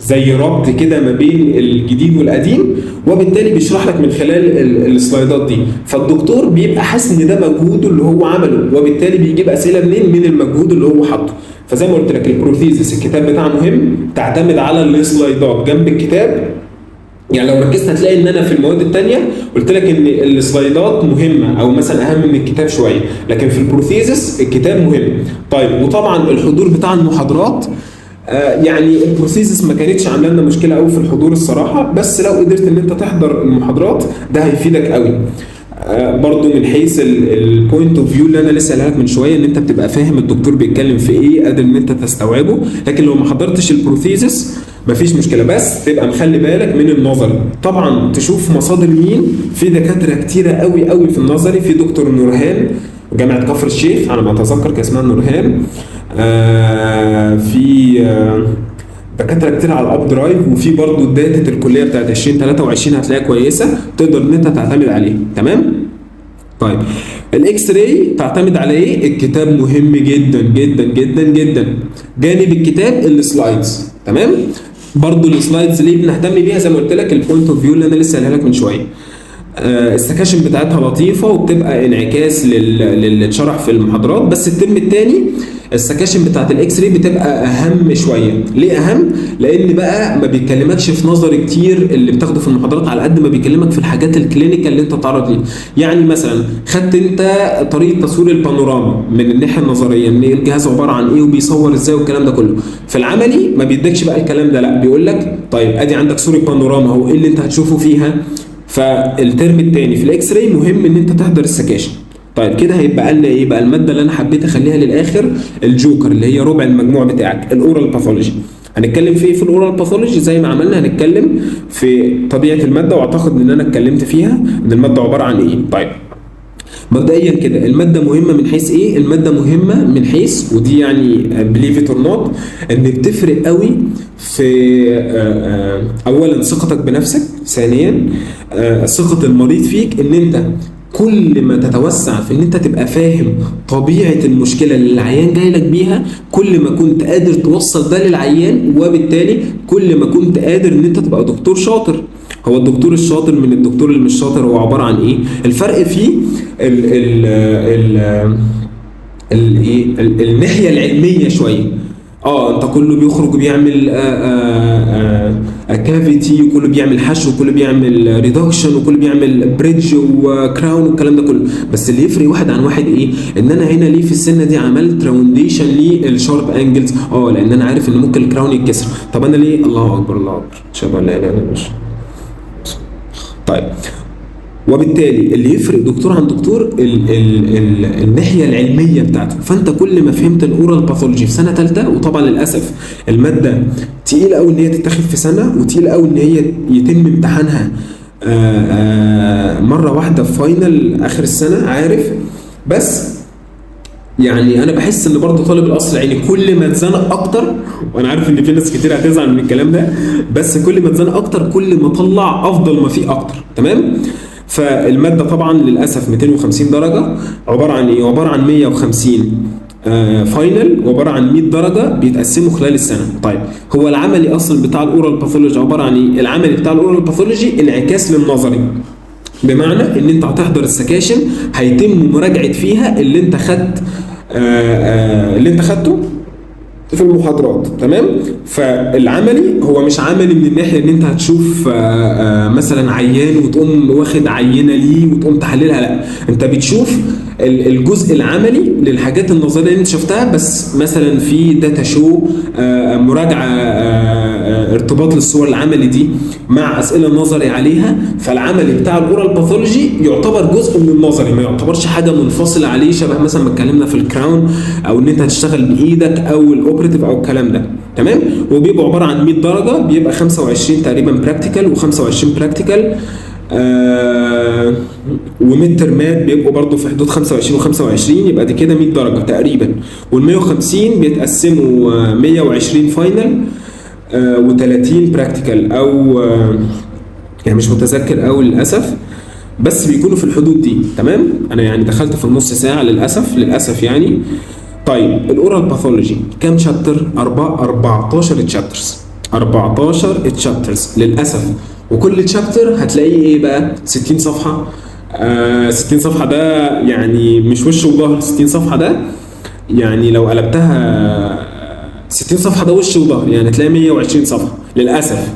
زي ربط كده ما بين الجديد والقديم، وبالتالي بيشرح لك من خلال السلايدات دي. فالدكتور بيبقى حاسس ان ده مجهوده اللي هو عمله، وبالتالي بيجيب اسئله منين؟ من المجهود اللي هو حاطه. فزي ما قلت لك البروثيزس الكتاب بتاعه مهم، تعتمد على السلايدات جنب الكتاب. يعني لو ركزت هتلاقي ان انا في المواد الثانيه قلت لك ان السلايدات مهمه او مثلا اهم من الكتاب شويه، لكن في البروثيزس الكتاب مهم. طيب وطبعا الحضور بتاع المحاضرات، يعني البروثيزس ما كانتش عامله لنا مشكله قوي في الحضور الصراحه، بس لو قدرت ان انت تحضر المحاضرات ده هيفيدك قوي. برضو من حيث البوينت اوف فيو اللي انا لسه قايلها لك من شويه، ان انت بتبقى فاهم الدكتور بيتكلم في ايه، قادر ان انت تستوعبه. لكن لو ما حضرتش البروثيزس مفيش مشكله، بس تبقى مخلي بالك من النظري. طبعا تشوف مصادر مين، في دكاتره كتيره قوي قوي في النظري. في دكتور نورهان جامعه كفر الشيخ على ما اتذكر كان اسمها نورهان، في دكاتره كتير على الاب درايف، وفي برضه داتا الكليه بتاعت 2023 هتلاقيها كويسه تقدر ان انت تعتمد عليه. تمام؟ طيب الاكس راي تعتمد على ايه؟ الكتاب مهم جدا جدا جدا جدا. جانب الكتاب السلايدز. تمام؟ برضه السلايدز ليه بنهتم بيها؟ زي ما قلت لك البوينت اوف فيو اللي انا لسه قايلها لك من شويه. السكاشن بتاعتها لطيفه وبتبقى انعكاس للي اتشرح في المحاضرات. بس الترم الثاني السكاشن بتاعت الاكس راي بتبقى اهم شويه. ليه اهم؟ لان بقى ما بيكلمكش في نظري كتير اللي بتاخده في المحاضرات، على قد ما بيكلمك في الحاجات الكلينيكال اللي انت بتتعرض ليها. يعني مثلا خدت انت طريقه تصوير البانوراما من الناحيه النظريه، ان الجهاز عباره عن ايه وبيصور ازاي والكلام ده كله. في العملي ما بيديكش بقى الكلام ده، لا بيقول لك طيب ادي عندك صوره بانوراما، هو ايه اللي انت هتشوفه فيها؟ فالترم الثاني في الاكس راي مهم ان انت تحضر السكاشن. طيب كده هيبقى لنا ايه بقى؟ الماده اللي انا حبيت اخليها للاخر، الجوكر اللي هي ربع المجموع بتاعك، الاورال باثولوجي. هنتكلم في ايه في الاورال باثولوجي؟ زي ما عملنا هنتكلم في طبيعه الماده، واعتقد ان انا اتكلمت فيها ان الماده عباره عن ايه. طيب مبدئيا كده الماده مهمه من حيث ايه؟ الماده مهمه من حيث، ودي يعني بليف ات اور نوت، ان بتفرق قوي في اولا ثقتك بنفسك، ثانيا ثقه المريض فيك. ان انت كل ما تتوسع في ان انت تبقى فاهم طبيعه المشكله اللي العيان جاي لك بيها، كل ما كنت قادر توصل ده للعيان، وبالتالي كل ما كنت قادر ان انت تبقى دكتور شاطر. هو الدكتور الشاطر من الدكتور اللي مش شاطر هو عباره عن ايه؟ الفرق فيه ال ال ال ال الناحيه العلميه شويه. انت كله بيخرج بيعمل كافيتي، وكله بيعمل حشو، وكله بيعمل ريدكشن، وكله بيعمل بريدج وكراون والكلام ده كله. بس اللي يفرق واحد عن واحد ايه؟ ان انا هنا ليه في السنه دي عملت راونديشن للشارب انجلز؟ لان انا عارف ان ممكن الكراون يتكسر. طب انا ليه؟ الله اكبر الله اكبر، شباب لا اله الا الله. طيب وبالتالي اللي يفرق دكتور عن دكتور الناحيه العلميه بتاعته. فانت كل ما فهمت الاورال باثولوجي في سنه ثالثه، وطبعا للاسف الماده تقيله قوي ان هي تتاخد في سنه، وتقيله قوي ان هي يتم امتحانها مره واحده في فاينل اخر السنه، عارف؟ بس يعني انا بحس ان برضه طالب الاصل العيني كل ما اتزنق اكتر، وانا عارف ان في ناس كتير هتزعل من الكلام ده، بس كل ما اتزنق اكتر كل ما طلع افضل ما فيه اكتر. تمام؟ فالماده طبعا للاسف 250 درجه، عباره عن ايه؟ عباره عن 150 فاينل، وعباره عن 100 درجه بيتقسموا خلال السنه. طيب هو العملي اصلا بتاع الاورال باثولوجي عباره عن ايه؟ العملي بتاع الاورال باثولوجي انعكاس للنظري، بمعنى ان انت هتحضر السكاشن هيتم مراجعه فيها اللي انت خدته في المحاضرات. تمام؟ فالعملي هو مش عملي من الناحيه ان انت هتشوف مثلا عيان وتقوم واخد عينه ليه وتقوم تحللها، لا، انت بتشوف الجزء العملي للحاجات النظريه اللي انت شفتها، بس مثلا في داتا شو، مراجعه ارتباط للصور العملي دي مع اسئله نظري عليها، فالعملي بتاع الاورال باثولوجي يعتبر جزء من النظري، ما يعتبرش حاجه منفصله عليه، شبه مثلا ما اتكلمنا في الكراون او ان انت هتشتغل بايدك او الاوبريتيف او الكلام ده. تمام. وبيبقى عباره عن 100 درجه، بيبقى 25 تقريبا براكتيكال و25 براكتيكال، وميد ترمات بيبقوا برضو في حدود 25 و25، يبقى دي كده 100 درجه تقريبا. وال150 بيتقسموا 120 فاينل و30 براكتيكال، او يعني مش متذكر قوي للاسف، بس بيكونوا في الحدود دي. تمام. انا يعني دخلت في النص ساعه للاسف يعني. طيب الاورال باثولوجي كام شابتر؟ 14 تشابترز، 14 تشابترز للاسف. وكل تشابتر هتلاقيه ايه بقى؟ 60 صفحه. 60 صفحه ده يعني مش وش وظهر. 60 صفحه ده يعني لو قلبتها 60 صفحه ده وش وظهر، يعني تلاقي 120 صفحه للاسف.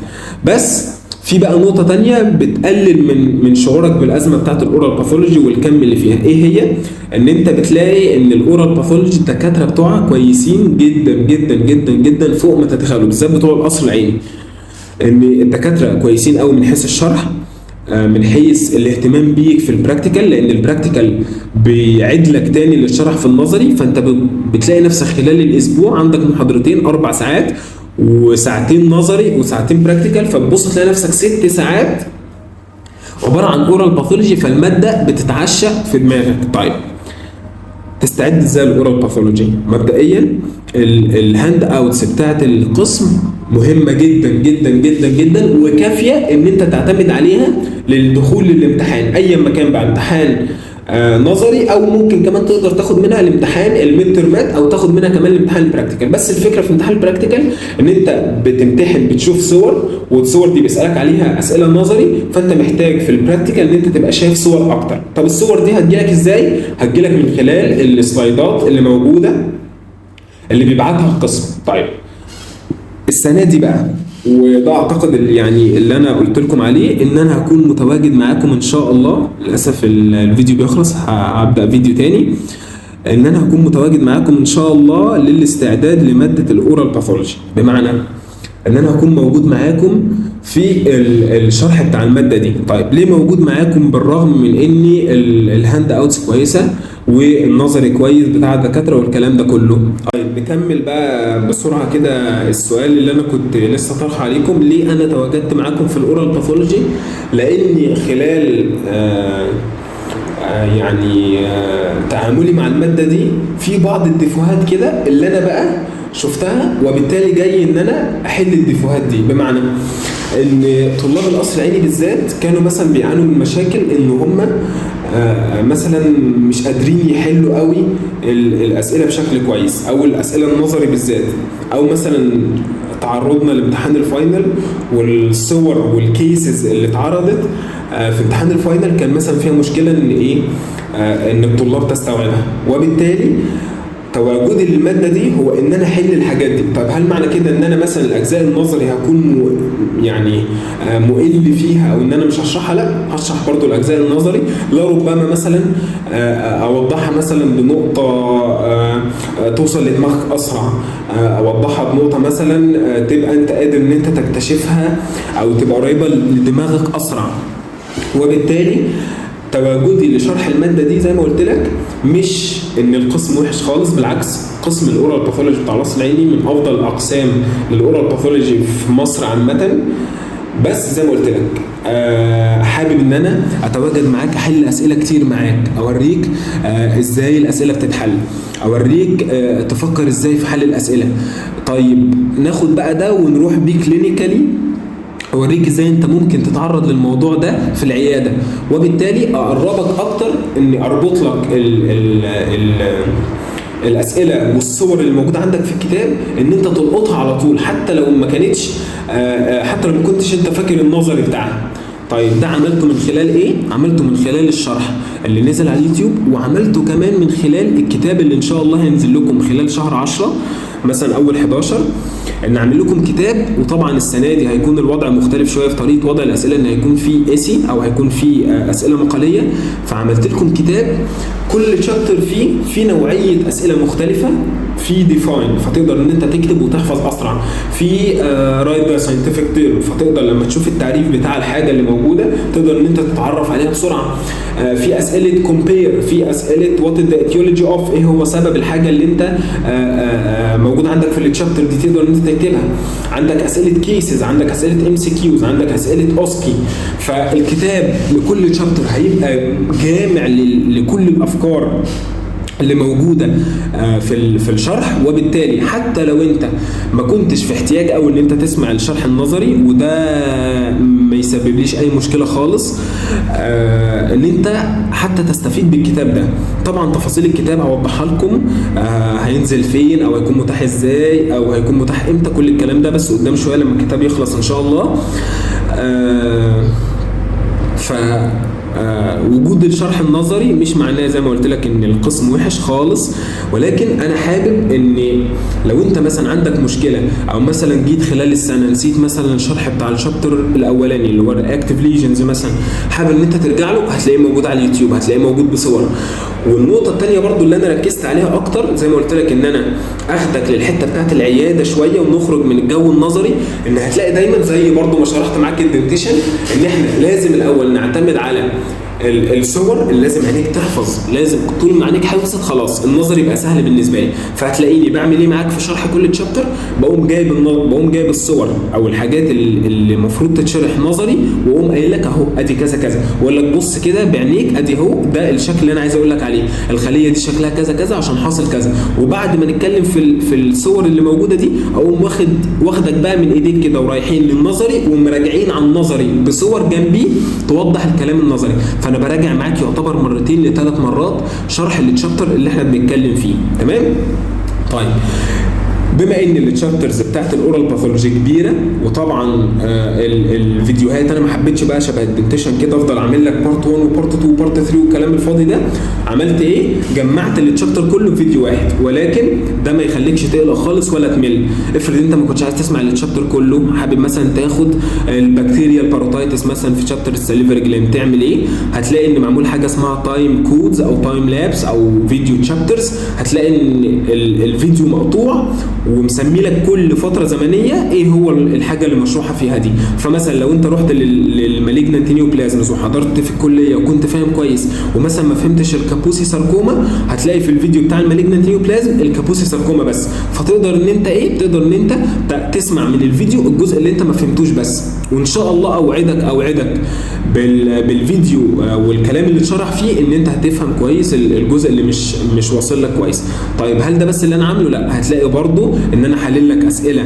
بس في بقى نقطة تانية بتقلل من شعورك بالأزمة بتاعت الأورال باثولوجي والكم اللي فيها. إيه هي؟ إن أنت بتلاقي إن الأورال باثولوجي الدكاترة بتوعها كويسين جدا جدا جدا جدا فوق ما تتخيلوا، بالذات بتوع القصر العيني. إن الدكاترة كويسين قوي من حيث الشرح، من حيث الاهتمام بيك في البراكتيكال، لأن البراكتيكال بيعيد لك تاني للشرح في النظري، فأنت بتلاقي نفسك خلال الأسبوع عندك محاضرتين 4 ساعات وساعتين نظري وساعتين براكتيكال، فبتبص تلاقي نفسك 6 ساعات عباره عن اورال باثولوجي، فالماده بتتعشى في دماغك. طيب تستعد ازاي الاورال باثولوجي؟ مبدئيا الهاند اوتس بتاعت القسم مهمه جدا جدا جدا جدا، وكافيه ان انت تعتمد عليها للدخول للامتحان ايا ما كان بقى، امتحان نظري او ممكن كمان تقدر تاخد منها الامتحان الميد ترمات او تاخد منها كمان الامتحان البراكتيكال. بس الفكره في امتحان البراكتيكال ان انت بتمتحن بتشوف صور، والصور دي بيسالك عليها اسئله نظري، فانت محتاج في البراكتيكال ان انت تبقى شايف صور اكتر. طب الصور دي هتجيلك ازاي؟ هتجيلك من خلال السلايدات اللي موجوده اللي بيبعتها القسم. طيب السنه دي بقى، وده اعتقد يعني اللي انا قلت لكم عليه، ان انا هكون متواجد معاكم ان شاء الله. للاسف الفيديو بيخلص، هبدا فيديو تاني. ان انا هكون متواجد معاكم ان شاء الله للاستعداد لماده الاورال باثولوجي، بمعنى ان انا هكون موجود معاكم في الشرح بتاع الماده دي. طيب ليه موجود معاكم بالرغم من ان الهاند اوتس كويسه والنظري كويس بتاع الدكاتره والكلام ده كله؟ طيب نكمل بقى بسرعه كده السؤال اللي انا كنت لسه طرحه عليكم. ليه انا تواجدت معاكم في الاورال باثولوجي؟ لاني خلال يعني تعاملي مع الماده دي في بعض الديفوهات كده اللي انا بقى شفتها، وبالتالي جاي ان انا احل الديفوهات دي. بمعنى ان طلاب القصر العيني بالذات كانوا مثلا بيعانوا من مشاكل ان هم مثلا مش قادرين يحلوا قوي الاسئله بشكل كويس، او الاسئله النظري بالذات، او مثلا تعرضنا لامتحان الفاينل والصور والكيسز اللي اتعرضت في امتحان الفاينل كان مثلا فيها مشكله ان ايه، ان الطلاب تستوعبها، وبالتالي تواجدي للماده دي هو ان انا احل الحاجات دي. طب هل معنى كده ان انا مثلا الاجزاء النظري هكون يعني مؤل فيها، او ان انا مش هشرحها؟ لا، هشرح برضو الاجزاء النظري، لربما مثلا اوضحها مثلا بنقطه توصل لدماغك اسرع، اوضحها بنقطه مثلا تبقى انت قادر ان انت تكتشفها او تبقى قريبه لدماغك اسرع. وبالتالي تواجدي لشرح الماده دي زي ما قلت لك مش ان القسم وحش خالص، بالعكس قسم الاورال باثولوجي بتاع القصر العيني من افضل الاقسام للاورال باثولوجي في مصر عامه. بس زي ما قلت لك حابب ان انا اتواجد معاك، احل اسئله كتير معاك، اوريك ازاي الاسئله بتتحل، اوريك تفكر ازاي في حل الاسئله. طيب ناخد بقى ده ونروح بيه كلينيكالي، اوريك ازاي انت ممكن تتعرض للموضوع ده في العياده، وبالتالي اقربك اكتر اني اربط لك الاسئله والصور اللي موجوده عندك في الكتاب ان انت تلقطها على طول، حتى لو ما كانتش حتى لو ما كنتش انت فاكر النظري بتاعها. طيب ده عملته من خلال ايه؟ عملته من خلال الشرح اللي نزل على اليوتيوب، وعملته كمان من خلال الكتاب اللي ان شاء الله هينزل لكم خلال شهر 10 مثلا اول 11، ان اعمل لكم كتاب. وطبعا السنه دي هيكون الوضع مختلف شويه في طريقه وضع الاسئله، ان هيكون في ايسي او هيكون في اسئله مقاليه، فعملت لكم كتاب كل شابتر فيه في نوعيه اسئله مختلفه في ديفاين فتقدر ان انت تكتب وتحفظ اسرع، في رايت ذا ساينتفك تيرم فتقدر لما تشوف التعريف بتاع الحاجه اللي موجوده تقدر ان انت تتعرف عليها بسرعه. في اسئله كومبير، في اسئله وات ذا ايتيولوجي اوف، ايه هو سبب الحاجه اللي انت موجود عندك في التشابتر دي تقدر ان انت تكتبها. عندك اسئله كيسز، عندك اسئله ام سي كيوز، عندك اسئله اوسكي. فالكتاب لكل تشابتر هيبقى جامع لكل الافكار اللي موجوده في الشرح، وبالتالي حتى لو انت ما كنتش في احتياج قوي ان انت تسمع الشرح النظري، وده ما يسببليش اي مشكله خالص، ان انت حتى تستفيد بالكتاب ده. طبعا تفاصيل الكتاب هوضحها لكم، هينزل فين او هيكون متاح ازاي او هيكون متاح امتى، كل الكلام ده بس قدام شويه لما الكتاب يخلص ان شاء الله. وجود الشرح النظري مش معناه زي ما قلت لك ان القسم وحش خالص، ولكن انا حابب ان لو انت مثلا عندك مشكله او مثلا جيت خلال السنه نسيت مثلا الشرح بتاع الشابتر الاولاني اللي هو اكتيف ليجنز مثلا، حابب ان انت ترجع له، هتلاقيه موجود على اليوتيوب، هتلاقيه موجود بصور. والنقطه الثانيه برضو اللي انا ركزت عليها اكتر زي ما قلت لك ان انا اخدك للحته بتاعت العياده شويه ونخرج من الجو النظري، ان هتلاقي دايما زي برضو ما شرحت معاك الدنتيشن ان احنا لازم الاول نعتمد على الصور اللي لازم عينيك تحفظ، لازم طول ما عينيك حفظت خلاص النظر يبقى سهل بالنسبه لي. فهتلاقيني بعمل ايه معاك في شرح كل تشابتر، بقوم جايب الصور او الحاجات اللي المفروض تتشرح نظري، واقوم قايل لك اهو ادي كذا كذا، واقول لك بص كده بعينيك ادي اهو ده الشكل اللي انا عايز اقول لك عليه، الخليه دي شكلها كذا كذا عشان حاصل كذا. وبعد ما نتكلم في الصور اللي موجوده دي اقوم واخدك بقى من ايديك كده ورايحين للنظري ومراجعين على النظري بصور جنبي توضح الكلام النظري. فانا براجع معاك يعتبر مرتين لثلاث مرات شرح التشابتر اللي احنا بنتكلم فيه. تمام؟ طيب بما ان التشابترز بتاعت الاورال باثولوجي كبيره، وطبعا الفيديوهات انا ما حبيتش بقى شبه الدنتيشن كده افضل اعمل لك بارت 1 وبارت 2 وبارت 3 والكلام الفاضي ده، عملت ايه؟ جمعت التشابتر كله في فيديو واحد، ولكن ده ما يخليكش تقلق خالص ولا تمل. افرض انت ما كنتش عايز تسمع التشابتر كله، حابب مثلا تاخد البكتيريا الباروتايتس مثلا في تشابتر السليفري جلاند، تعمل ايه؟ هتلاقي ان معمول حاجه اسمها تايم كودز او تايم لابس او فيديو تشابترز، هتلاقي ان الفيديو مقطوع ومسمي لك كل فتره زمنيه ايه هو الحاجه اللي مشروحه فيها دي. فمثلا لو انت رحت للمالجنانت نيوبلازمز وحضرت في الكليه وكنت فاهم كويس ومثلا ما فهمتش الكابوسي ساركوما، هتلاقي في الفيديو بتاع المالجنانت نيوبلازم الكابوسي ساركوما بس. فتقدر ان انت تقدر ان انت تسمع من الفيديو الجزء اللي انت ما فهمتوش بس. وان شاء الله اوعدك بالفيديو والكلام اللي اتشرح فيه ان انت هتفهم كويس الجزء اللي مش واصل لك كويس. طيب هل ده بس اللي انا عامله؟ لا، هتلاقي برضو ان انا حلل لك اسئله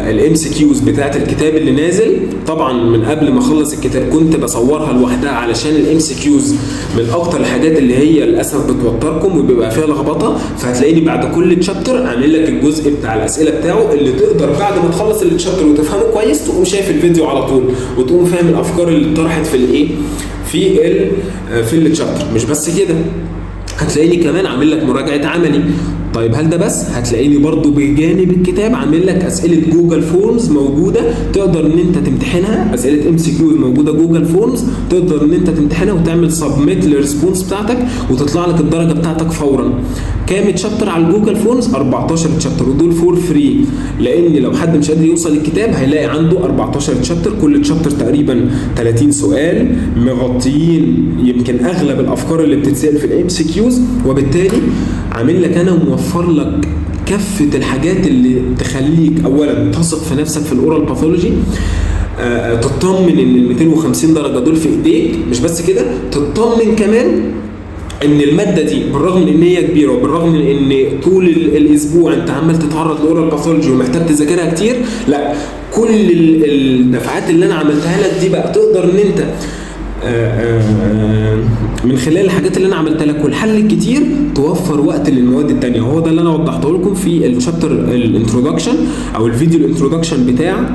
الام سي كيوز بتاعت الكتاب اللي نازل. طبعا من قبل ما اخلص الكتاب كنت بصورها لوحدها علشان الام سي كيوز من اكتر الحاجات اللي هي للاسف بتوتركم وبيبقى فيها لخبطه. فهتلاقيني بعد كل تشابتر عامل لك الجزء بتاع الاسئله بتاعه اللي تقدر بعد ما تخلص التشابتر وتفهمه كويس تقوم شايف الفيديو على طول وتقوم فاهم الافكار اللي اتطرحت في الايه في التشابتر. مش بس كده، هتلاقيني كمان عامل لك مراجعه عملي. طيب هل ده بس؟ هتلاقيني برضو بجانب الكتاب عامل لك اسئله جوجل فورمز موجوده تقدر ان انت تمتحنها، اسئله ام سي كيو موجوده جوجل فورمز تقدر ان انت تمتحنها وتعمل سبميت للريسبونس بتاعتك وتطلع لك الدرجه بتاعتك فورا. كام تشابتر على الجوجل فورمز؟ 14 تشابتر، ودول فور فري، لان لو حد مش قادر يوصل الكتاب هيلاقي عنده 14 تشابتر، كل تشابتر تقريبا 30 سؤال مغطيين يمكن اغلب الافكار اللي بتتسال في الام سي كيوز. وبالتالي عامل لك انا موفر لك كافه الحاجات اللي تخليك اولا تثق في نفسك في الاورال باثولوجي، تطمن ان ال 250 درجه دول في ايديك. مش بس كده، تطمن كمان ان الماده دي بالرغم من ان هي كبيره وبالرغم من ان طول الاسبوع انت عمال تتعرض لاورال باثولوجي ومحتاج تذاكرها كتير، لا، كل الدفعات اللي انا عملتها لك دي بقى تقدر ان انت من خلال الحاجات اللي انا عملتها لك والحل الكتير توفر وقت للمواد التانية. وهو ده اللي انا وضحته لكم في الشابتر الانترودكشن او الفيديو الانترودكشن بتاع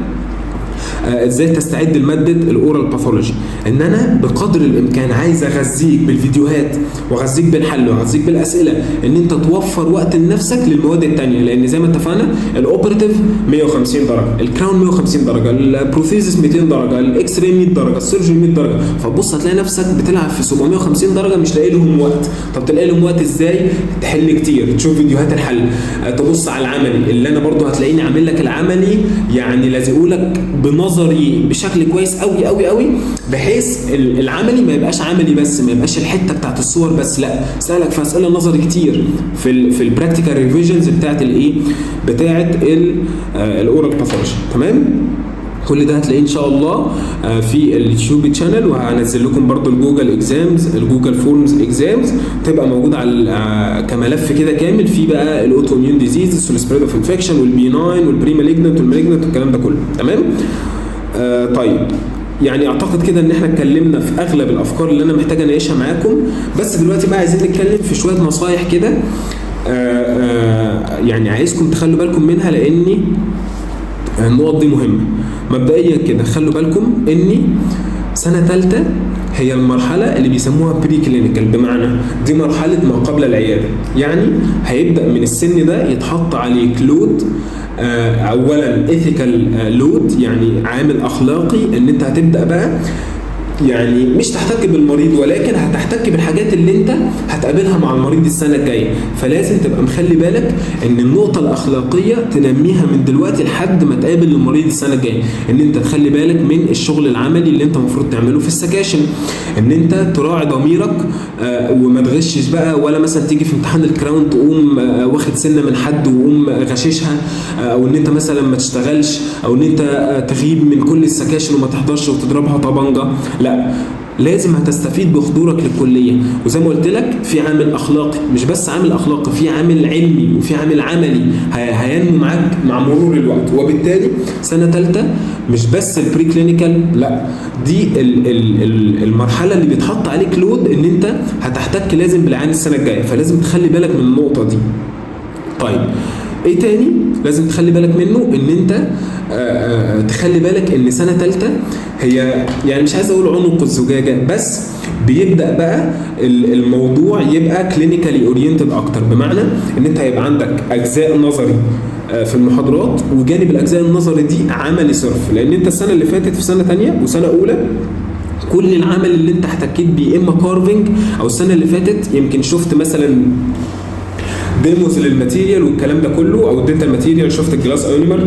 ازاي تستعد لماده الاورال باثولوجي. ان انا بقدر الامكان عايز اغذيك بالفيديوهات واغذيك بالحل واغذيك بالاسئله، ان انت توفر وقت لنفسك للمواد الثانيه، لان زي ما اتفقنا الاوبراتيف 150 درجه، الكراون 150 درجه، البروثيزس 200 درجه، الاكس راي 100 درجه، السيرجري 100 درجه، فتبص هتلاقي نفسك بتلعب في 750 درجه مش لاقي لهم وقت. طب تلاقي لهم وقت ازاي؟ تحل كتير، تشوف فيديوهات الحل، تبص على العملي اللي انا برضو هتلاقيني عامل لك العملي يعني لازقولك بنظري بشكل كويس قوي قوي قوي، بحيث العملي ما يبقاش عملي بس، ما يبقاش الحته بتاعت الصور بس، لا سالك في اسئله نظري كتير في البراكتيكال ريفيجنز بتاعت الايه، بتاعت الاورال باثولوجي. تمام؟ كل ده هتلاقيه ان شاء الله في اليوتيوب تشانل، وهنزل لكم برضو الجوجل اكزامز، الجوجل فورمز اكزامز تبقى موجوده على كملف كده كامل، فيه بقى الاوتو اميون ديزيز والسبريد اوف انفكشن والبيناين والبري مالجنت والمالجنت والكلام ده كله. تمام؟ طيب يعني اعتقد كده ان احنا اتكلمنا في اغلب الافكار اللي انا محتاج اناقشها معاكم، بس دلوقتي بقى عايزين نتكلم في شويه نصايح كده يعني عايزكم تخلوا بالكم منها، لاني النقط دي مهمه. مبدئيا كده خلوا بالكم ان سنه ثالثه هي المرحله اللي بيسموها بري كلينيكال، بمعنى دي مرحله ما قبل العياده، يعني هيبدا من السن ده يتحط عليك لود، اولا ايثيكال لود، يعني عامل اخلاقي، ان انت هتبدا بقى يعني مش تحتك بالمريض، ولكن هتحتك بالحاجات اللي انت هتقابلها مع المريض السنه الجايه، فلازم تبقى مخلي بالك ان النقطه الاخلاقيه تنميها من دلوقتي لحد ما تقابل المريض السنه الجايه، ان انت تخلي بالك من الشغل العملي اللي انت المفروض تعمله في السكاشن، ان انت تراعي ضميرك وما تغشش بقى، ولا مثلا تيجي في امتحان الكراون تقوم واخد سنه من حد وقوم غششها، او ان انت مثلا ما تشتغلش، او ان انت تغيب من كل السكاشن وما تحضرش وتضربها طبنجه. لا، لازم هتستفيد بحضورك للكليه، وزي ما قلت لك في عامل اخلاقي، مش بس عامل اخلاقي، في عامل علمي وفي عامل عملي هينمو معاك مع مرور الوقت. وبالتالي سنه ثالثه مش بس البري كلينيكال، لا دي المرحله اللي بيتحط عليك لود ان انت هتحتك لازم بالعيان السنه الجايه، فلازم تخلي بالك من النقطه دي. طيب ايه تاني لازم تخلي بالك منه؟ ان انت تخلي بالك ان سنه ثالثه هي يعني مش عايز اقول عنق الزجاجه، بس بيبدا بقى الموضوع يبقى كلينيكالي اورينتد اكتر، بمعنى ان انت هيبقى عندك اجزاء نظري في المحاضرات، وجانب الاجزاء النظري دي عملي صرف، لان انت السنه اللي فاتت في سنه ثانيه وسنه اولى كل العمل اللي انت احتكيت بيه اما كارفنج، او السنه اللي فاتت يمكن شفت مثلا ديموز للماتيريال والكلام ده كله، او الدنتال ماتيريال، شفت الجلاس اونيمر،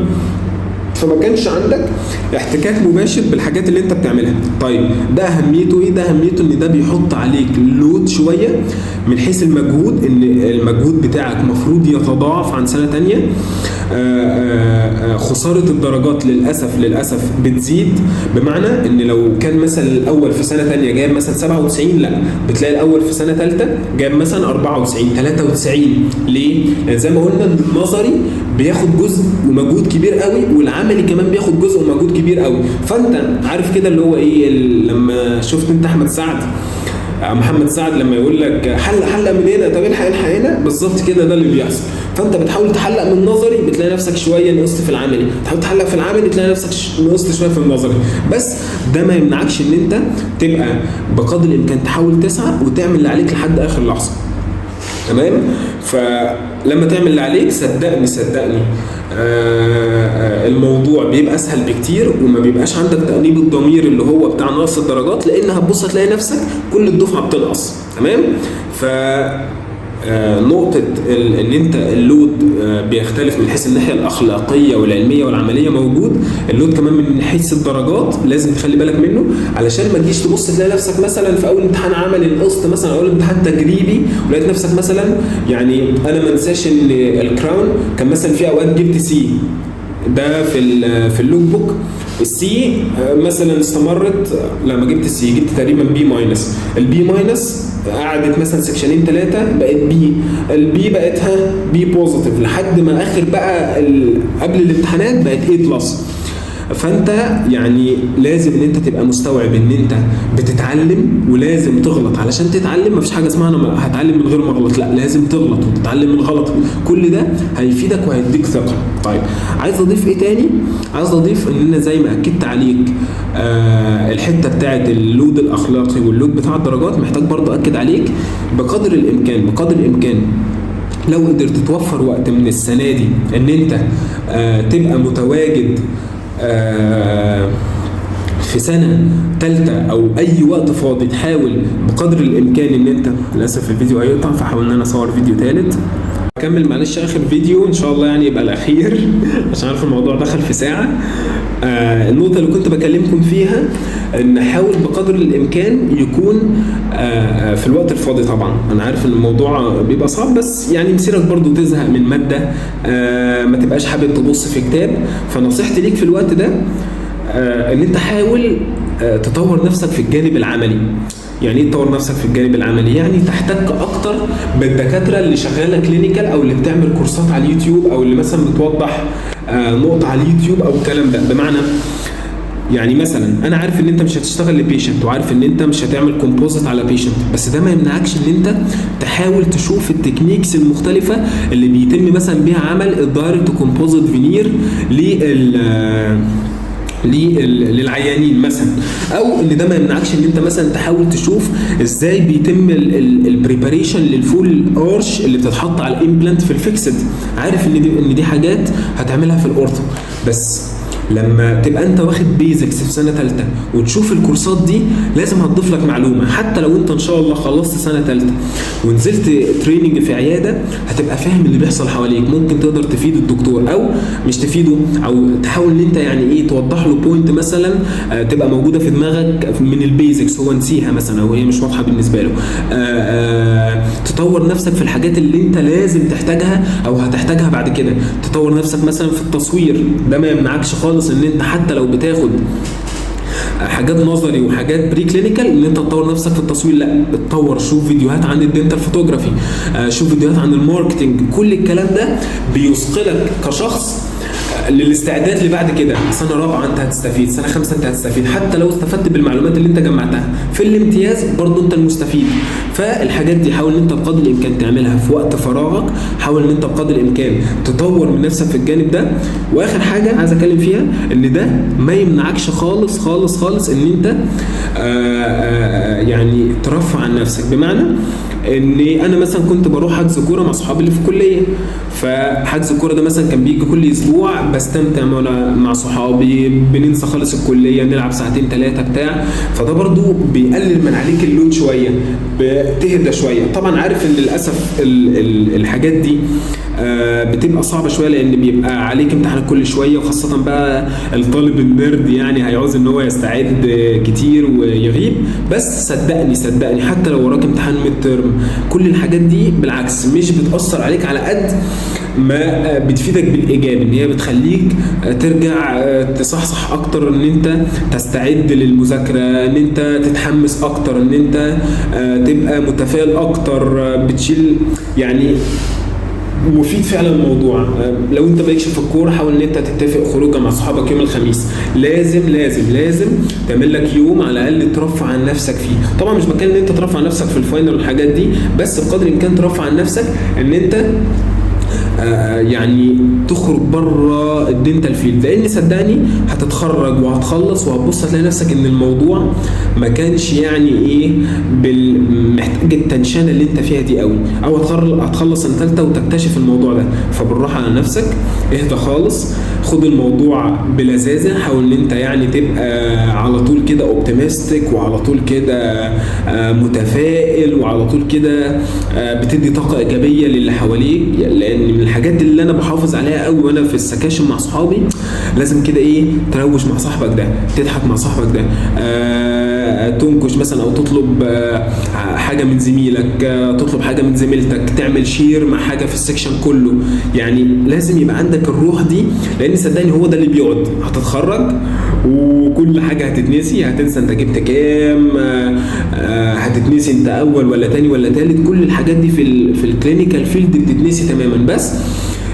فما كانش عندك احتكاك مباشر بالحاجات اللي انت بتعملها. طيب ده اهميته ايه؟ ده اهميته ان ده بيحط عليك لود شويه من حيث المجهود، ان المجهود بتاعك مفروض يتضاعف عن سنه ثانيه. خساره الدرجات للاسف بتزيد، بمعنى ان لو كان مثلا الاول في سنه ثانيه جايب مثلا 97، لا بتلاقي الاول في سنه ثالثه جايب مثلا 94 93. ليه؟ يعني زي ما قلنا ان النظري بياخد جزء ومجهود كبير قوي، والعملي كمان بياخد جزء ومجهود كبير قوي، فانت عارف كده اللي هو ايه، لما شفت انت محمد سعد لما يقول لك حلق من هنا، طب الحق هنا، بالظبط كده ده اللي بيحصل. فانت بتحاول تحلق من النظري بتلاقي نفسك شويه نقصت في العملي، تحاول تحلق في العملي تلاقي نفسك نقصت شويه في النظري، بس ده ما يمنعكش ان انت تبقى بقدر الامكان تحاول تسعى وتعمل اللي عليك لحد اخر لحظه. تمام؟ فلما تعمل اللي عليك صدقني الموضوع بيبقى اسهل بكتير، وما بيبقاش عندك تأنيب الضمير اللي هو بتاع نقص الدرجات، لان هتبص هتلاقي نفسك كل الدفعه بتنقص. تمام؟ ف نقطة ان انت اللود بيختلف من حيث الناحية الاخلاقية والعلمية والعملية موجود، اللود كمان من حيث الدرجات لازم تخلي بالك منه، علشان ما تجيش تبص تلاقي نفسك مثلا في اول امتحان عملي نقصت، مثلا اول امتحان تجريبي ولقيت نفسك مثلا، يعني انا ما انساش ان الكراون كان مثلا في اوقات جبت سي، ده في اللوك بوك السي مثلا استمرت، لما جبت السي جبت تقريبا بي ماينس، البي ماينس قعدت مثلا سكشنين 3 بقت بي، البي بقت بي بوزيتيف، لحد ما اخر بقى قبل الامتحانات بقت A بلس. فانت يعني لازم ان انت تبقى مستوعب ان انت بتتعلم ولازم تغلط علشان تتعلم. مفيش حاجه اسمها انا هتعلم من غير ما اغلط، لا، لازم تغلط وتتعلم من غلطك. كل ده هيفيدك وهيديك ثقه. طيب عايز اضيف ايه تاني؟ عايز اضيف ان انا زي ما اكدت عليك الحته بتاعت اللود الاخلاقي واللود بتاع الدرجات، محتاج برضه اكد عليك بقدر الامكان لو قدرت توفر وقت من السنه دي ان انت تبقى متواجد في سنه ثالثه او اي وقت فاضي، تحاول بقدر الامكان ان انت، للاسف الفيديو هيقطع فحاول ان انا اصور فيديو ثالث. اكمل معلش اخر فيديو ان شاء الله يعني يبقى الاخير عشان عارف الموضوع دخل في ساعه. النقطه اللي كنت بكلمكم فيها ان حاول بقدر الامكان يكون في الوقت الفاضي. طبعا انا عارف ان الموضوع بيبقى صعب، بس يعني مسيرك برضو تزهق من ماده، ما تبقاش حابب تبص في كتاب. فنصيحتي ليك في الوقت ده ان انت حاول تطور نفسك في الجانب العملي. يعني ايه تطور نفسك في الجانب العملي؟ يعني تحتك اكتر بالدكاتره اللي شغاله كلينيكال او اللي بتعمل كورسات على اليوتيوب او اللي مثلا بتوضح نقطه على اليوتيوب او الكلام ده. بمعنى يعني مثلا انا عارف ان انت مش هتشتغل لبيشنت وعارف ان انت مش هتعمل كومبوزيت على بيشنت، بس ده ما يمنعكش ان انت تحاول تشوف التكنيكس المختلفه اللي بيتم مثلا بيها عمل الدايركت كومبوزيت فينير للعيانين مثلا، او ان ده ما يمنعكش ان انت مثلا تحاول تشوف ازاي بيتم البريباريشن للفول ارش اللي بتتحط على الامبلانت في الفيكسد. عارف ان دي حاجات هتعملها في الاورثو، بس لما تبقى انت واخد بيزكس في سنه ثالثه وتشوف الكورسات دي لازم هتضيف لك معلومه. حتى لو انت ان شاء الله خلصت سنه ثالثه ونزلت تريننج في عياده هتبقى فاهم اللي بيحصل حواليك، ممكن تقدر تفيد الدكتور او مش تفيده، او تحاول ان انت يعني ايه توضح له بوينت مثلا تبقى موجوده في دماغك من البيزكس هو نسيها مثلا او هي مش واضحه بالنسبه له. تطور نفسك في الحاجات اللي انت لازم تحتاجها او هتحتاجها بعد كده. تطور نفسك مثلا في التصوير، ده ما يمنعكش خالص ان انت حتى لو بتاخد حاجات نظري وحاجات بري كلينيكال ان انت تطور نفسك في التصوير، لا اتطور، شوف فيديوهات عن الدنتال فوتوغرافي، شوف فيديوهات عن الماركتنج. كل الكلام ده بيثقلك كشخص للاستعداد اللي بعد كده. سنه رابعه انت هتستفيد، سنه خمسه انت هتستفيد، حتى لو استفدت بالمعلومات اللي انت جمعتها في الامتياز برضه انت المستفيد. فالحاجات دي حاول ان انت بقدر الامكان تعملها في وقت فراغك، حاول ان انت بقدر الامكان تطور من نفسك في الجانب ده. واخر حاجه عايز اتكلم فيها ان ده ما يمنعكش خالص خالص خالص ان انت يعني ترفع عن نفسك. بمعنى اني انا مثلا كنت بروح حجز كوره مع اصحابي اللي في الكليه، فحجز الكوره ده مثلا كان بيجي كل اسبوع، بستمتع مع صحابي، بننسى خالص الكليه، نلعب ساعتين ثلاثه بتاع. فده برضو بيقلل من عليك اللود شويه، بتهدى شويه. طبعا عارف ان للاسف الحاجات دي بتبقى صعبه شويه لان بيبقى عليك امتحانات كل شويه، وخاصه بقى الطالب النيرد يعني هيعوز ان هو يستعد كتير ويغيب. بس صدقني حتى لو وراك امتحان ميد ترم كل الحاجات دي بالعكس مش بتاثر عليك على قد ما بتفيدك بالايجاب، ان هي بتخليك ترجع تصحصح اكتر، ان انت تستعد للمذاكره، ان انت تتحمس اكتر، ان انت تبقى متفائل اكتر، بتشيل يعني مفيد فعلا الموضوع. لو انت مالكش في الكوره حاول ان انت تتفق خروجه مع صحابك يوم الخميس، لازم لازم لازم تعمل لك يوم على الاقل ترفع عن نفسك فيه. طبعا مش بتكلم ان انت ترفع عن نفسك في الفاينل والحاجات دي، بس بقدر الامكان ترفع عن نفسك ان انت يعني تخرج بره الدنتال فيلد، لان صدقني هتتخرج وهتخلص وهتبص هتلاقي نفسك ان الموضوع ما كانش يعني ايه محتاج التنشانه اللي انت فيها دي قوي، او هتخلص سنه ثالثه وتكتشف الموضوع ده. فبالراحه على نفسك، اهدى خالص، خد الموضوع بلذاذه، حاول ان انت يعني تبقى على طول كده اوبتيمستيك، وعلى طول كده متفائل، وعلى طول كده بتدي طاقه ايجابيه للي حواليك. لان من الحاجات اللي انا بحافظ عليها قوي وانا في السكاشن مع صحابي لازم كده ايه تروش مع صاحبك ده، تضحك مع صاحبك ده، تنكش مثلا او تطلب حاجه من زميلك، تطلب حاجه من زميلتك، تعمل شير مع حاجه في السكشن كله. يعني لازم يبقى عندك الروح دي، لان صدقني هو ده اللي بيقعد. هتتخرج وكل حاجه هتتنسي، هتنسى انت جبت كام، هتتنسي انت اول ولا تاني ولا تالت. كل الحاجات دي في الكلينيكال فيلد بتتنسي تماما. بس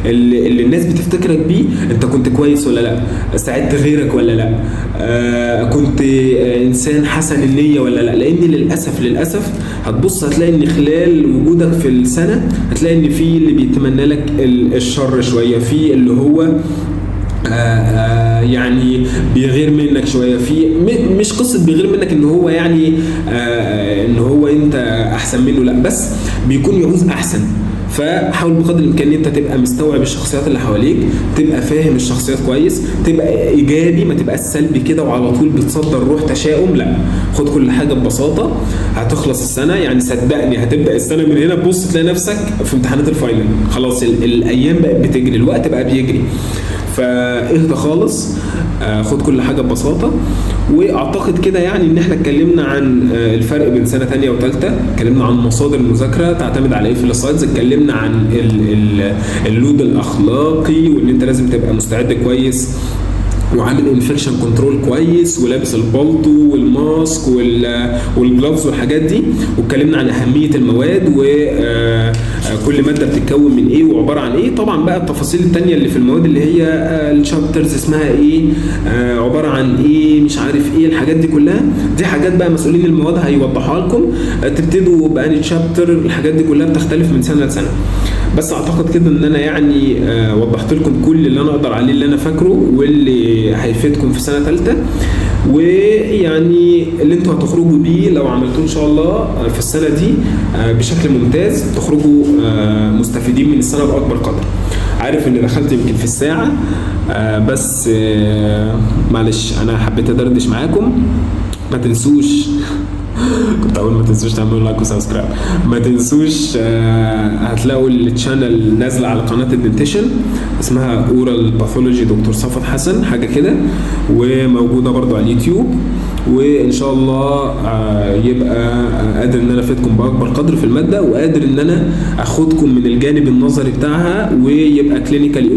اللي الناس بتفتكرك بيه، انت كنت كويس ولا لا، ساعدت غيرك ولا لا، كنت انسان حسن النيه ولا لا. لان للاسف هتبص هتلاقي ان خلال وجودك في السنه هتلاقي ان في اللي بيتمنى لك الشر شويه، في اللي هو يعني بيغير منك شويه، في مش قصه بيغير منك ان هو يعني ان هو انت احسن منه، لا، بس بيكون يعوز احسن. فحاول بقدر الامكان ان انت تبقى مستوعب الشخصيات اللي حواليك، تبقى فاهم الشخصيات كويس، تبقى ايجابي، ما تبقاش سلبي كده وعلى طول بتصدر روح تشاؤم، لا، خد كل حاجه ببساطه. هتخلص السنه، يعني صدقني هتبدا السنه من هنا تبص تلاقي نفسك في امتحانات الفاينل، خلاص الايام بقت بتجري، الوقت بقى بيجري، فاهدى خالص، خد كل حاجه ببساطه. واعتقد كده يعني ان احنا اتكلمنا عن الفرق بين سنه ثانيه وثالثه، اتكلمنا عن مصادر المذاكره تعتمد على ايه في السلايدز، اتكلمنا عن اللود الاخلاقي وان انت لازم تبقى مستعد كويس وعامل انفكشن كنترول كويس ولابس البلطو والماسك والجلافز والحاجات دي، واتكلمنا عن اهميه المواد وكل ماده بتتكون من ايه وعباره عن ايه. طبعا بقى التفاصيل الثانيه اللي في المواد اللي هي الشابترز اسمها ايه، عباره عن ايه، مش عارف ايه، الحاجات دي كلها دي حاجات بقى مسؤولين المواد هيوضحوها لكم، تبتدوا بأني تشابتر، الحاجات دي كلها بتختلف من سنه لسنه. بس اعتقد كده ان انا يعني وضحت لكم كل اللي انا اقدر عليه، اللي انا فاكره واللي هيفيدكم في سنه ثالثه، ويعني اللي انتوا هتخرجوا بيه لو عملتوه ان شاء الله في السنه دي بشكل ممتاز، تخرجوا مستفيدين من السنه باكبر قدر. عارف ان دخلت يمكن في الساعه، بس معلش انا حبيت ادردش معاكم. ما تنسوش كنت اقول ما تنسوش تعملوا لايك وسبسكرايب، ما تنسوش هتلاقوا التشانل نازله على قناه الدنتيشن اسمها اورال باثولوجي دكتور صفوت حسن حاجه كده، وموجوده برضو على اليوتيوب، وان شاء الله يبقى قادر ان انا افيدكم باكبر قدر في الماده، وقادر ان انا اخدكم من الجانب النظري بتاعها ويبقى كلينيكال